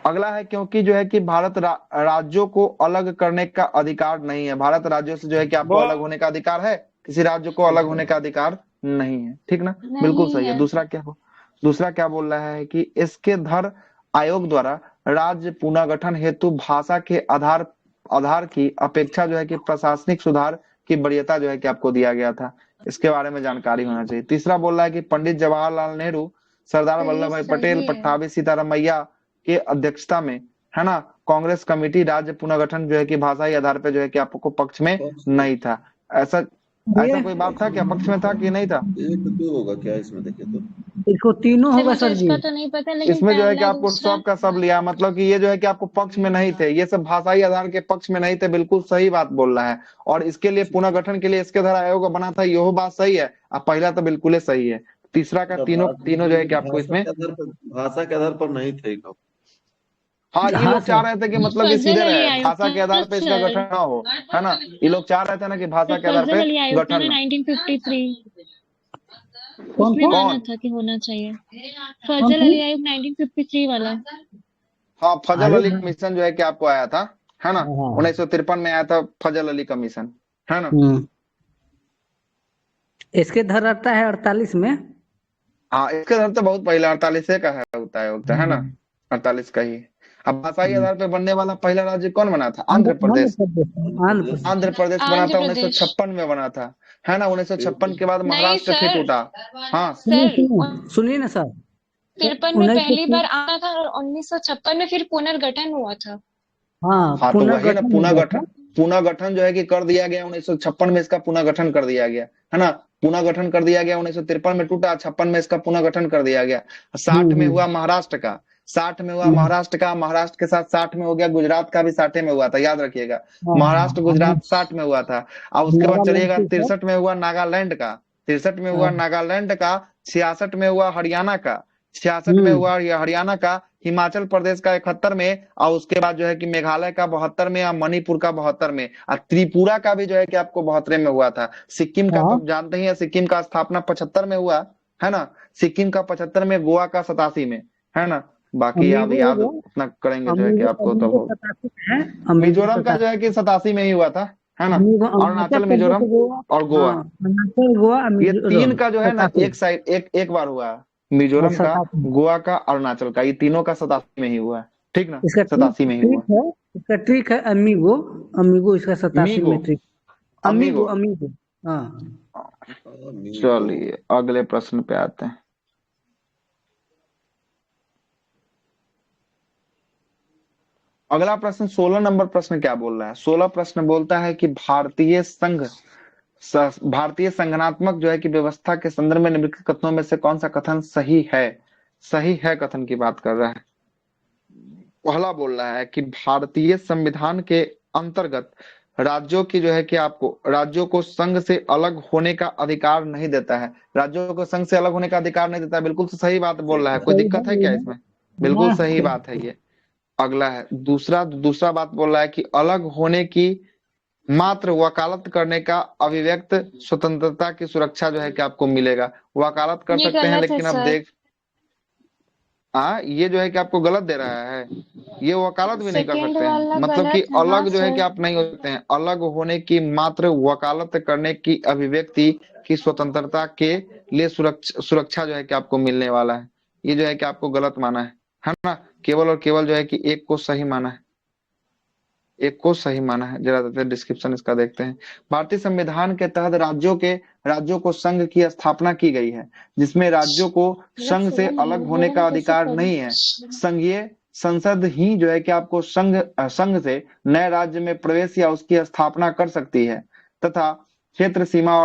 अगला है क्योंकि जो है कि भारत राज्यों को अलग करने का अधिकार नहीं है। भारत राज्यों से जो है कि आपको अलग होने का अधिकार है, किसी राज्य को अलग होने का अधिकार नहीं है, ठीक ना। बिल्कुल नहीं सही है। है। दूसरा क्या बोल रहा है कि इसके धर आयोग द्वारा राज्य पुनर्गठन हेतु भाषा के आधार की अपेक्षा जो है कि प्रशासनिक सुधार की वरीयता जो है कि आपको दिया गया था, इसके बारे में जानकारी होना चाहिए। तीसरा बोल रहा है कि पंडित जवाहरलाल नेहरू, सरदार तो ये वल्लभ भाई पटेल, सही है। पट्टाभी सीतारामैया के अध्यक्षता में, है ना, कांग्रेस कमेटी राज्य पुनर्गठन जो है कि भाषाई आधार पे जो है कि आपको पक्ष में नहीं था। ऐसा कोई बात था क्या, पक्ष में था कि नहीं था? एक दो होगा क्या इसमें, देखिए तो इसको तीनों सर होगा मुझे सर जी। इसका तो नहीं पता, लेकिन इसमें जो है कि पहला आपको दूसरा सब का सब लिया, मतलब कि ये जो है कि आपको पक्ष में नहीं थे, ये सब भाषाई आधार के पक्ष में नहीं थे। बिल्कुल सही बात बोल रहा है। और इसके लिए पुनर्गठन के लिए इसके द्वारा आयोग बना था, यह बात सही है। अब पहला तो बिल्कुल सही है। तीसरा का तीनों जो है कि आपको इसमें भाषा के आधार पर नहीं थे। हाँ, ये लोग चाह रहे थे कि मतलब कि सीधे फजल अली रहे, आयोग भाषा था के आधार पे इसका सर। गठन ना हो, है ना। ये लोग चाह रहे थे ना कि भाषा के आधार फजल पे अली आयोग था गठन ना ना। 1953, कौन उसमें माना कौन? था कि होना चाहिए। फजल अली आयोग 1953 वाला। हाँ, फजल अरे अली कमीशन जो है कि आपको आया था, है ना, हाँ। 1953 में आया था फजल अली कमीशन, है ना। इसके धर रहता है 48 में। हाँ, इसके आधार तो बहुत पहले 48 का है, होता है ना, 48 का ही। अब भाषाई आधार पे बनने वाला पहला राज्य कौन बना था? आंध्र प्रदेश। आंध्र प्रदेश बना था, आंध्र प्रदेश। 1956 में बना था, है ना। 1956 के बाद नहीं महाराष्ट्र फिर सर, टूटा। हाँ, सर सुनिए ना सर, 53 में पहली बार आना था और 1956 में फिर पुनर्गठन हुआ था। हाँ, तो वही ना, पुनर्गठन जो है कि कर दिया गया 1956 में, इसका पुनर्गठन कर दिया गया, है ना। पुनर्गठन कर दिया गया, 1953 में टूटा, 56 में इसका पुनर्गठन कर दिया गया। 60 में हुआ महाराष्ट्र का, 60 में हुआ महाराष्ट्र का, महाराष्ट्र के साथ 60 में हो गया गुजरात का भी, 60 में हुआ था, याद रखिएगा। महाराष्ट्र गुजरात 60 में हुआ था। अब उसके बाद चलिएगा 63 में हुआ नागालैंड का, 63 में हुआ नागालैंड का, 66 में हुआ हरियाणा का, 66 में हुआ हरियाणा का, हिमाचल प्रदेश का 71 में, और उसके बाद जो है कि मेघालय का 72 में, और मणिपुर का 72 में, और त्रिपुरा का भी जो है कि आपको 72 में हुआ था। सिक्किम का तो जानते ही है, सिक्किम का स्थापना 75 में हुआ, है ना। सिक्किम का 75 में, गोवा का 87 में, है ना। बाकी आप याद उतना करेंगे जो है कि आपको तो हो। मिजोरम का जो है कि 87 में ही हुआ था, है ना। अरुणाचल, मिजोरम और गोवा, ये तीन का जो है ना एक साइड एक बार हुआ। मिजोरम का, गोवा का, अरुणाचल का, ये तीनों का 87 में ही हुआ है, ठीक ना, 87 में ही हुआ। इसका ट्रिक है अमीगो इसका 87 में ट्रिक। अमीगो। हाँ, चलिए अगले प्रश्न पे आते हैं। अगला प्रश्न 16 नंबर प्रश्न क्या बोल रहा है? 16 प्रश्न बोलता है कि भारतीय संगठनात्मक जो है कि व्यवस्था के संदर्भ में निम्नलिखित कथनों में से कौन सा कथन सही है कथन की बात कर रहा है। पहला बोल रहा है कि भारतीय संविधान के अंतर्गत राज्यों की जो है कि आपको राज्यों को संघ से अलग होने का अधिकार नहीं देता है। राज्यों को संघ से अलग होने का अधिकार नहीं देता है, बिल्कुल सही बात बोल रहा है। कोई दिक्कत है क्या इसमें? बिल्कुल सही बात है ये। अगला है दूसरा बात बोल रहा है कि अलग होने की मात्र वकालत करने का अभिव्यक्त स्वतंत्रता की सुरक्षा जो है कि आपको मिलेगा। वकालत कर सकते हैं, लेकिन अब ये जो है कि आपको गलत दे रहा है, ये वकालत भी नहीं कर सकते हैं, मतलब कि अलग जो है कि आप नहीं हो सकते हैं। अलग होने की मात्र वकालत करने की अभिव्यक्ति की स्वतंत्रता के लिए सुरक्षा जो है कि आपको मिलने वाला है। ये जो है कि आपको गलत माना है ना। केवल और केवल जो है कि एक को सही माना है, जरा डिस्क्रिप्शन इसका देखते हैं। भारतीय संविधान के तहत राज्यों को संघ की स्थापना की गई है, जिसमें राज्यों को संघ से अलग होने का अधिकार नहीं है। संघीय संसद ही जो है कि आपको संघ से नए राज्य में प्रवेश या उसकी स्थापना कर सकती है, तथा क्षेत्र सीमा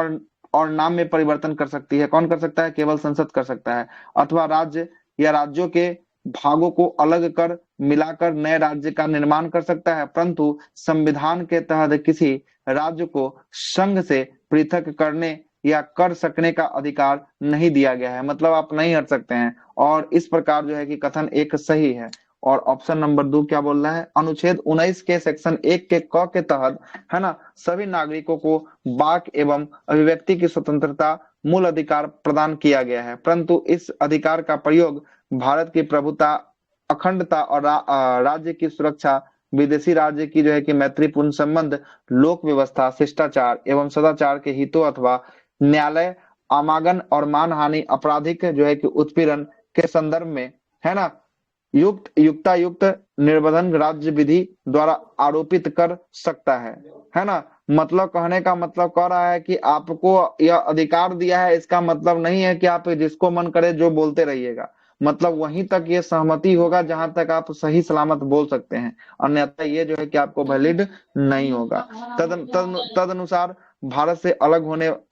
और नाम में परिवर्तन कर सकती है। कौन कर सकता है? केवल संसद कर सकता है। अथवा राज्य या राज्यों के भागों को अलग कर मिलाकर नए राज्य का निर्माण कर सकता है, परंतु संविधान के तहत किसी राज्य को संघ से पृथक करने या कर सकने का अधिकार नहीं दिया गया है। मतलब आप नहीं हट सकते हैं, और इस प्रकार जो है कि कथन एक सही है। और ऑप्शन नंबर 2 क्या बोल रहा है, अनुच्छेद 19 के सेक्शन 1 के क के तहत, है ना, सभी नागरिकों को वाक एवं अभिव्यक्ति की स्वतंत्रता मूल अधिकार प्रदान किया गया है, परंतु इस अधिकार का प्रयोग भारत की प्रभुता, अखंडता और राज्य की सुरक्षा, विदेशी राज्य की जो है कि मैत्रीपूर्ण संबंध, लोक व्यवस्था, शिष्टाचार एवं सदाचार के हितों अथवा न्यायालय आमागन और मानहानि, आपराधिक जो है कि उत्पीड़न के संदर्भ में, है ना, युक्तायुक्त निर्बंधन राज्य विधि द्वारा आरोपित कर सकता है ना। मतलब कहने का मतलब कह रहा है कि आपको यह अधिकार दिया है, इसका मतलब नहीं है कि आप जिसको मन करे जो बोलते रहिएगा, मतलब वहीं तक ये सहमति होगा जहां तक आप सही सलामत बोल सकते हैं, अन्यथा ये जो है कि आपको वैलिड नहीं होगा। तदनुसार भारत से अलग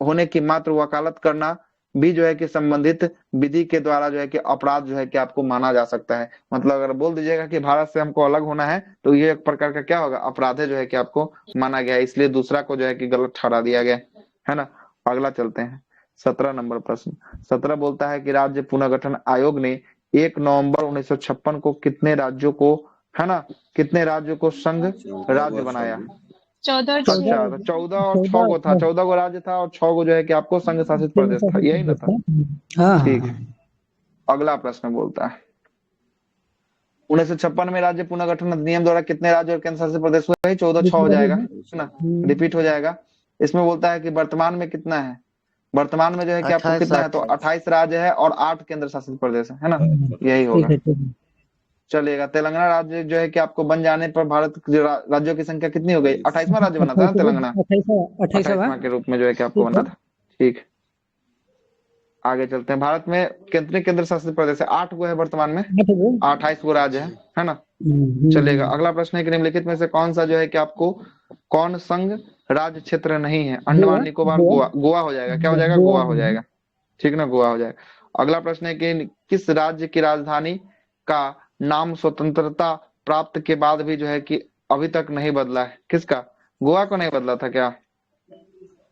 होने की मात्र वकालत करना भी जो है कि संबंधित विधि के द्वारा जो है कि अपराध जो है कि आपको माना जा सकता है। मतलब अगर बोल दीजिएगा कि भारत से हमको अलग होना है तो ये एक प्रकार का क्या होगा, अपराध जो है कि आपको माना गया है, इसलिए दूसरा को जो है कि गलत ठहरा दिया गया है ना। अगला चलते हैं 17 नंबर प्रश्न। 17 बोलता है कि राज्य पुनर्गठन आयोग ने 1 नवंबर 1956 को कितने राज्यों को, है ना, कितने राज्यों को संघ राज्य बनाया? 14 अच्छा, तो 14 और 6 को था, 14 को राज्य था और 6 को जो है कि आपको संघ शासित प्रदेश था, यही ना था? ठीक है। अगला प्रश्न बोलता है 1956 में राज्य पुनर्गठन अधिनियम द्वारा कितने राज्य और केंद्र शासित प्रदेश हुए? 14, 6 हो जाएगा, है ना, रिपीट हो जाएगा। इसमें बोलता है कि वर्तमान में कितना है, वर्तमान में जो है कि आपको कितना है, तो 28 राज्य है और 8 केंद्र शासित प्रदेश है ना, यही होगा। चलेगा। तेलंगाना राज्य जो है कि आपको बन जाने पर भारत के राज्यों की संख्या कितनी हो गई? 28वां राज्य बना था ना तेलंगाना, 28वां के रूप में जो है कि आपको बना था। ठीक, आगे चलते हैं। भारत में कितने केंद्र शासित प्रदेश है? 8 गो है वर्तमान में, 28 गो राज्य है ना। चलेगा। अगला प्रश्न है कि निम्नलिखित में से कौन सा जो है कि आपको कौन संघ राज्य क्षेत्र नहीं है? अंडमान निकोबार, गोवा। गोवा हो जाएगा, क्या हो जाएगा? गोवा हो जाएगा, ठीक ना, गोवा हो जाएगा। अगला प्रश्न है कि किस राज्य की राजधानी का नाम स्वतंत्रता प्राप्त के बाद भी जो है कि अभी तक नहीं बदला है? किसका? गोवा को नहीं बदला था क्या?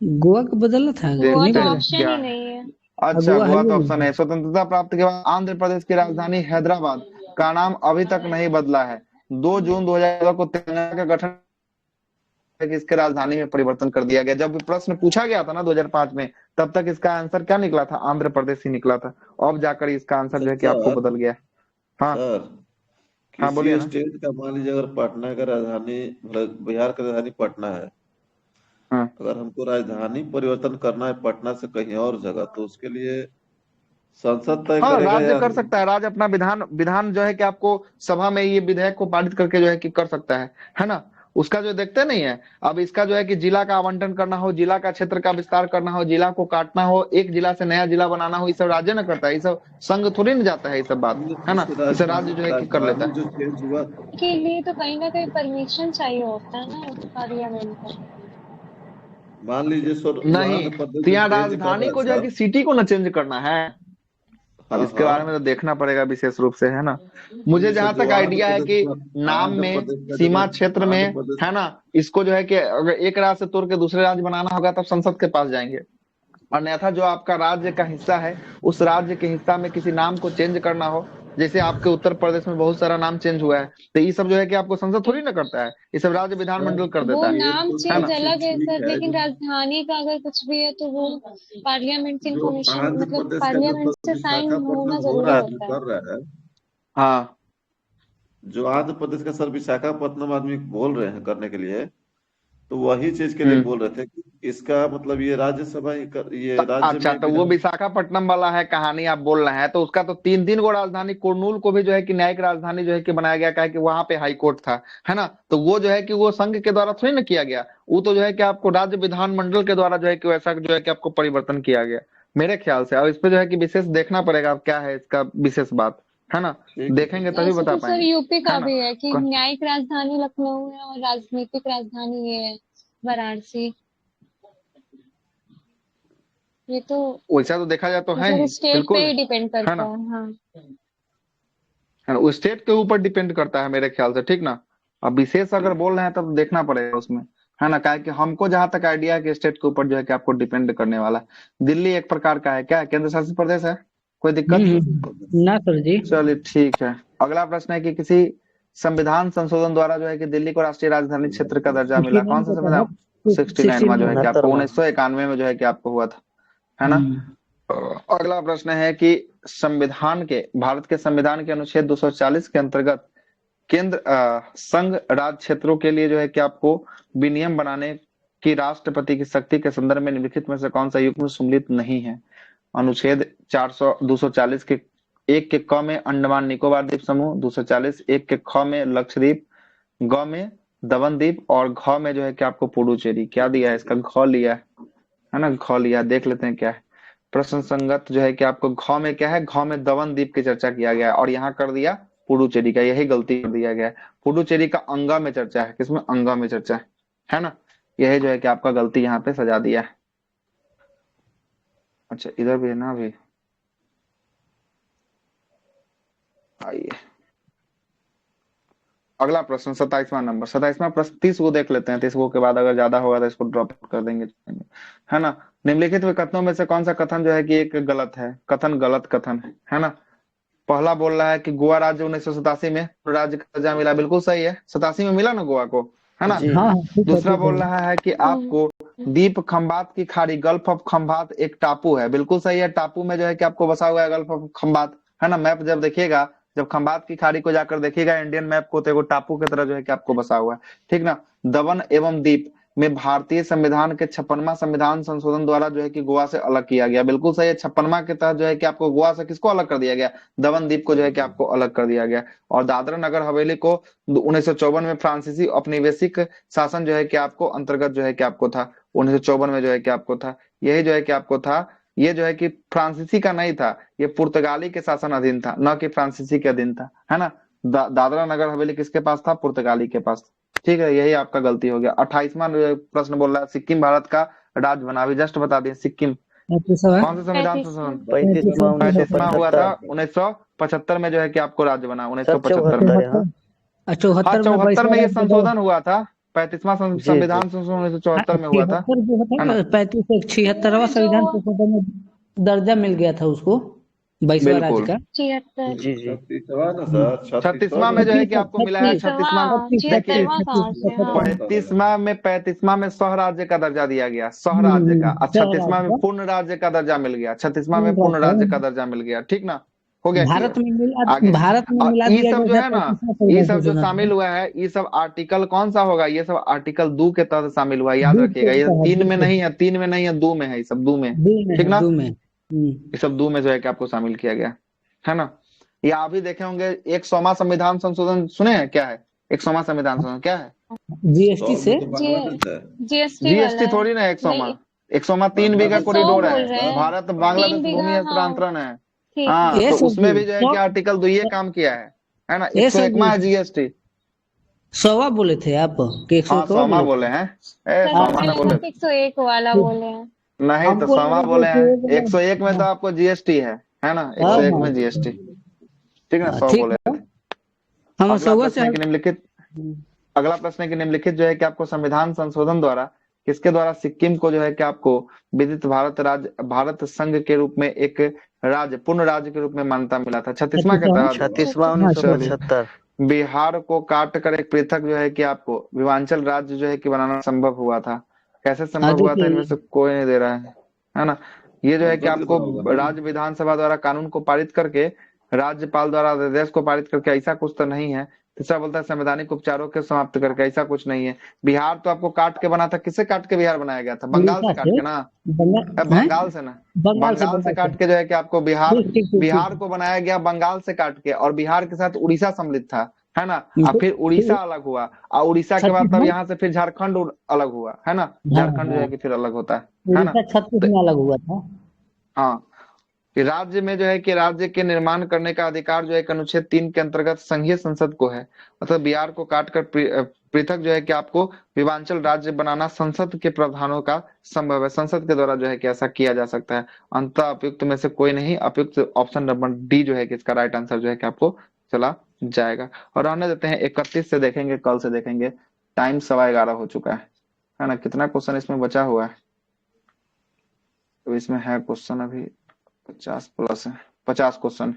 गोवा को बदला था, गोवा नहीं तो बदला। ऑप्शन ही नहीं है। अच्छा, गोवा गोवा है तो ही ऑप्शन है। स्वतंत्रता प्राप्त के बाद आंध्र प्रदेश की राजधानी हैदराबाद का नाम अभी तक नहीं बदला है। 2 जून 2014 को तेलंगाना का गठन इसके राजधानी में परिवर्तन कर दिया गया। जब प्रश्न पूछा गया था ना 2005 में, तब तक इसका आंसर क्या निकला था? आंध्र प्रदेश ही निकला था। अब जाकर इसका आंसर जो है कि आपको बदल गया। हाँ सर, हाँ, बोलिए किसी ना। स्टेट का मान लीजिए अगर पटना का राजधानी, मतलब बिहार का राजधानी पटना है, हाँ अगर हमको राजधानी परिवर्तन करना है पटना से कहीं और जगह, तो उसके लिए संसद तय हाँ, करेगा राज्य या कर सकता है, राज्य अपना विधान जो है कि आपको सभा में ये विधेयक को पारित करके जो है कि कर सकता है ना। उसका जो देखते नहीं है, अब इसका जो है कि जिला का आवंटन करना हो, जिला का क्षेत्र का विस्तार करना हो, जिला को काटना हो, एक जिला से नया जिला बनाना हो, ये सब राज्य न करता है, ये सब संघ थोड़ी न जाता है, ये सब बात, है ना। इसे राज्य जो है कि कर लेता राजधानी जो है। चेंज हुआ, के लिए तो कहीं ना कहीं परमिशन चाहिए होता है ना पार्लियामेंट का। मान लीजिए सर जो नहीं, आंध्र प्रदेश तो जो यहाँ चेंज कर राजधानी रहा है को जो है सर। कि सिटी को न चेंज करना है। अब हाँ इसके बारे में हाँ, तो देखना पड़ेगा विशेष रूप से, है ना। तो मुझे जैसे जहां जो तक आइडिया है कि नाम आंध्र में, प्रदेश का सीमा जगह क्षेत्र में, आंध्र प्रदेश, है ना, इसको जो है कि अगर एक राज्य से तोड़ के दूसरे राज्य बनाना होगा तब संसद के पास जाएंगे। अन्यथा जो आपका राज्य का हिस्सा है, उस राज्य के हिस्सा में किसी नाम को चेंज करना हो, जैसे आपके उत्तर प्रदेश में बहुत सारा नाम चेंज हुआ है, तो ये सब जो है कि आपको संसद थोड़ी ना करता है, ये सब राज्य विधानमंडल कर वो देता ये नाम तो है चेंज ना। अलग है ठीक सर, है। लेकिन राजधानी का अगर कुछ भी है तो वो पार्लियामेंट से जो इंफॉर्मेशन, आंध्र मतलब प्रदेश का जो पार्लियामेंट से साइन होना विशाखापट्टनम हो जरूरी रहा है, जो होता है। कर रहा है, हाँ जो आंध्र प्रदेश का सर विशाखापट्टनम आदमी बोल रहे हैं करने के लिए, तो वही चीज के लिए बोल रहे थे कि इसका मतलब ये राज्यसभा ये राज्य अच्छा, में तो वो विशाखापट्टनम वाला है कहानी आप बोल रहे हैं, तो उसका तो 3 गो राजधानी, कुर्नूल को भी जो है कि न्यायिक राजधानी जो है कि बनाया गया, क्या है कि वहां पे हाई कोर्ट था, है ना। तो वो जो है कि वो संघ के द्वारा थोड़ी ना किया गया, वो तो जो है कि आपको राज्य विधानमंडल के द्वारा जो है कि वैसा जो है कि आपको परिवर्तन किया गया, मेरे ख्याल से। अब इस पे जो है कि विशेष देखना पड़ेगा क्या है इसका विशेष बात, है ना, देखेंगे तभी ऐसे बता तो सर पाएंगे, यूपी का है ना। भी है कि न्यायिक राजधानी लखनऊ है और राजनीतिक राजधानी ये है वाराणसी। ये तो वैसा तो देखा जाए तो है मतलब ही, स्टेट पे बिल्कुल, ही डिपेंड है करता ना, है। हाँ, है ना, वो स्टेट के ऊपर डिपेंड करता है मेरे ख्याल से, ठीक ना। अब विशेष अगर बोल रहे हैं तब देखना पड़ेगा उसमें, है ना, क्या कि हमको जहां तक आइडिया है कि स्टेट के ऊपर जो है कि आपको डिपेंड करने वाला है। दिल्ली एक प्रकार का है क्या, केंद्र शासित प्रदेश है, कोई दिक्कत? ना सर जी। चलिए ठीक है। अगला प्रश्न है कि किसी संविधान संशोधन द्वारा जो है कि दिल्ली को राष्ट्रीय राजधानी क्षेत्र का दर्जा मिला। कौन सा संविधान? 69वां जो है कि आपको 1991 में जो है कि आपको हुआ था, है ना। अगला प्रश्न है कि भारत के संविधान के अनुच्छेद 240 के अंतर्गत केंद्र संघ राज्य क्षेत्रों के लिए जो है कि आपको विनियम बनाने की राष्ट्रपति की शक्ति के संदर्भ में निम्नलिखित में से कौन सा युग्म सम्मिलित नहीं है? अनुच्छेद 240 के 1 के क में अंडमान निकोबार द्वीप समूह, 240 1 के ख में लक्षद्वीप, ग में दमन द्वीप और घ में जो है कि आपको पुडुचेरी। क्या दिया है इसका? घ लिया है ना, घ लिया। देख लेते हैं क्या है प्रश्न संगत जो है कि आपको घ में क्या है, घ में दमन द्वीप की चर्चा किया गया है और यहाँ कर दिया पुडुचेरी का, यही गलती कर दिया गया है। पुडुचेरी का अंगा में चर्चा है, किसमें? अंगा में चर्चा है ना। यही जो है कि आपका गलती यहाँ पे सजा दिया है। अच्छा इधर भी है ना अभी, आइए अगला प्रश्न 27वां नंबर। 27वां प्रश्न 30 को देख लेते हैं, 30 को के बाद अगर ज्यादा होगा तो इसको ड्रॉप कर देंगे, है ना। निम्नलिखित में कथनों में से कौन सा कथन जो है कि एक गलत है? कथन गलत कथन है ना। पहला बोल रहा है कि गोवा राज्य 1987 में राज्य का दर्जा मिला। बिल्कुल सही है, 87 में मिला ना गोवा को, है ना। दूसरा बोल रहा है कि आपको द्वीप खंबात की खाड़ी, गल्फ ऑफ खंबात एक टापू है। बिल्कुल सही है, टापू में जो है कि आपको बसा हुआ है गल्फ ऑफ खंबात, है ना। मैप जब देखिएगा, जब खंबात की खाड़ी को जाकर देखिएगा इंडियन मैप को, तो एगो टापू की तरह जो है कि आपको बसा हुआ है, ठीक ना। दमन एवं दीप में भारतीय संविधान के 56वां संविधान संशोधन द्वारा जो है कि गोवा से अलग किया गया। बिल्कुल सही है, 56वां के तहत जो है कि आपको गोवा से किसको अलग कर दिया गया? दमन द्वीप को जो है कि आपको अलग कर दिया गया। और दादरा नगर हवेली को 1954 में फ्रांसीसी औपनिवेशिक शासन जो है कि आपको अंतर्गत जो है कि आपको था, 1954 में जो है कि आपको था, यही जो है कि आपको था। ये जो है कि फ्रांसीसी का नहीं था, ये पुर्तगाली के शासन अधीन था, न कि फ्रांसीसी के अधीन था, है ना। दादरा नगर हवेली किसके पास था? पुर्तगाली के पास। ठीक है, यही आपका गलती हो गया। 28वां प्रश्न बोल रहा है सिक्किम भारत का राज्य बना। अभी जस्ट बता दिए सिक्किम कौन सा संविधान संशोधन? 35वां हुआ था 1975 में जो है कि आपको राज्य बना, 1975 में। हाँ 74 में ये संशोधन हुआ था, 35वां संविधान संशोधन 1974 में हुआ था, है ना। 76वां संविधान संशोधन में दर्जा मिल गया था उसको 22वां राज्य का। 76 जी जी 36वां में जो है कि आपको मिला है 36वां। देखिए 35वां में सह राज्य का दर्जा दिया गया, सह राज्य का। 36वां में पूर्ण राज्य का दर्जा मिल गया, 36वां में पूर्ण राज्य का दर्जा मिल गया, ठीक ना। हो गया भारत clear? में आगे भारत में मिला ये दिया सब जो गया है था ना, 35वां ये संविधान सब जो संशोधन शामिल में। हुआ है, ये सब आर्टिकल कौन सा होगा? ये सब आर्टिकल 2 के तहत शामिल हुआ है, याद दो रखिएगा। के ये तहत, 3 में नहीं है, 3 में नहीं है, 2 में है, ये सब 2 में, दो में ठीक है, ना। दो में। ये सब 2 में जो है कि आपको शामिल किया गया, है ना। या आप भी देखे होंगे 100वां संविधान संशोधन सुने हैं? क्या है 100वां संविधान संशोधन? क्या है? जीएसटी से जीएसटी जीएसटी वाला थोड़ी ना है 100वां। नहीं 100वां 3 बीघा तो 100 कॉरिडोर बोल है, रहे हैं। भारत बांग्लादेश 3 बीघा, भूमि हाँ हस्तांतरण है। ठीक हाँ है। तो ये उसमें भी जो है कि आर्टिकल 2 ये काम किया है ना। 101वां है जीएसटी। 100वां बोले थे आप कि 100 हाँ 100वां बोले हैं, 100वां ना बोले 101 वाला बोले हैं। नहीं, तो हमको 100वां लगा बोले कि हैं। 101 में तो आपको जीएसटी है ना, 101 में जीएसटी, ठीक ना। 100 ठीक बोले है, थे। हम अगला 100 प्रश्न से है कि निम्नलिखित अगला प्रश्न है कि निम्नलिखित जो है कि आपको संविधान संशोधन द्वारा किसके द्वारा सिक्किम को जो है कि आपको विधित भारत संघ के रूप में एक राज्य, पूर्ण राज्य के रूप में मान्यता मिला था? 36वां के तहत। 36वां 1975 बिहार को काट कर एक पृथक जो है कि आपको विभांचल राज्य जो है कि बनाना संभव हुआ था। कैसे संभव हुआ था? इनमें से कोई नहीं दे रहा है ना। ये जो है कि आपको राज्य विधानसभा द्वारा कानून को पारित करके, राज्यपाल द्वारा आदेश को पारित करके, ऐसा कुछ तो नहीं है। तीसरा बोलता है संवैधानिक उपचारों के समाप्त करके, ऐसा कुछ नहीं है। बिहार तो आपको काट के बना था, किससे काट के बिहार बनाया गया था? बंगाल से काट के ना, बंगाल से ना, बंगाल से काट के जो है कि आपको बिहार को बनाया गया, बंगाल से काट के। और बिहार के साथ उड़ीसा सम्मिलित था, है ना। और फिर उड़ीसा अलग हुआ, और उड़ीसा के बाद तब यहाँ से फिर झारखंड अलग हुआ, है ना। झारखंड जो है कि फिर अलग होता है ना। 36 में अलग हुआ था। हाँ, कि राज्य में जो है कि राज्य के निर्माण करने का अधिकार जो है कि अनुच्छेद 3 के अंतर्गत संघीय संसद को है। मतलब बिहार को काटकर पृथक जो है कि आपको विभांचल राज्य बनाना संसद के प्रावधानों का संभव है, संसद के द्वारा जो है कि ऐसा किया जा सकता है। अंततः उपयुक्त में से कोई नहीं, उपयुक्त ऑप्शन नंबर डी जो है कि इसका राइट आंसर जो है कि आपको चला जाएगा। और रहने देते हैं, 31 से देखेंगे, कल से देखेंगे। टाइम 11:15 हो चुका है ना। कितना क्वेश्चन इसमें बचा हुआ है? तो इसमें है क्वेश्चन अभी 50 प्लस है, 50 क्वेश्चन,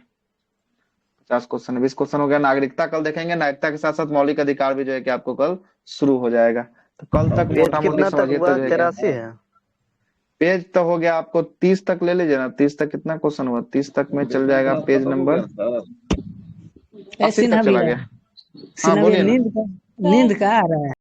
50 क्वेश्चन, 20 क्वेश्चन हो गया। नागरिकता कल देखेंगे, नागरिकता के साथ साथ मौलिक अधिकार भी जो है कि आपको कल शुरू हो जाएगा। तो कल तक पेज मोटा मोटी कितना तक समझिए हुआ? तो जो है क्या 83 है। पेज तो हो गया आपको 30 तक ले लीजिए ना। 30 तक कितना क्वेश्चन हुआ? 30 तक में चल जाएगा पेज नंबर 80 सिन्हा तक चला भैया, गया। हाँ सिन्हा भैया, बोलिए ना। नींद का आ रहा है।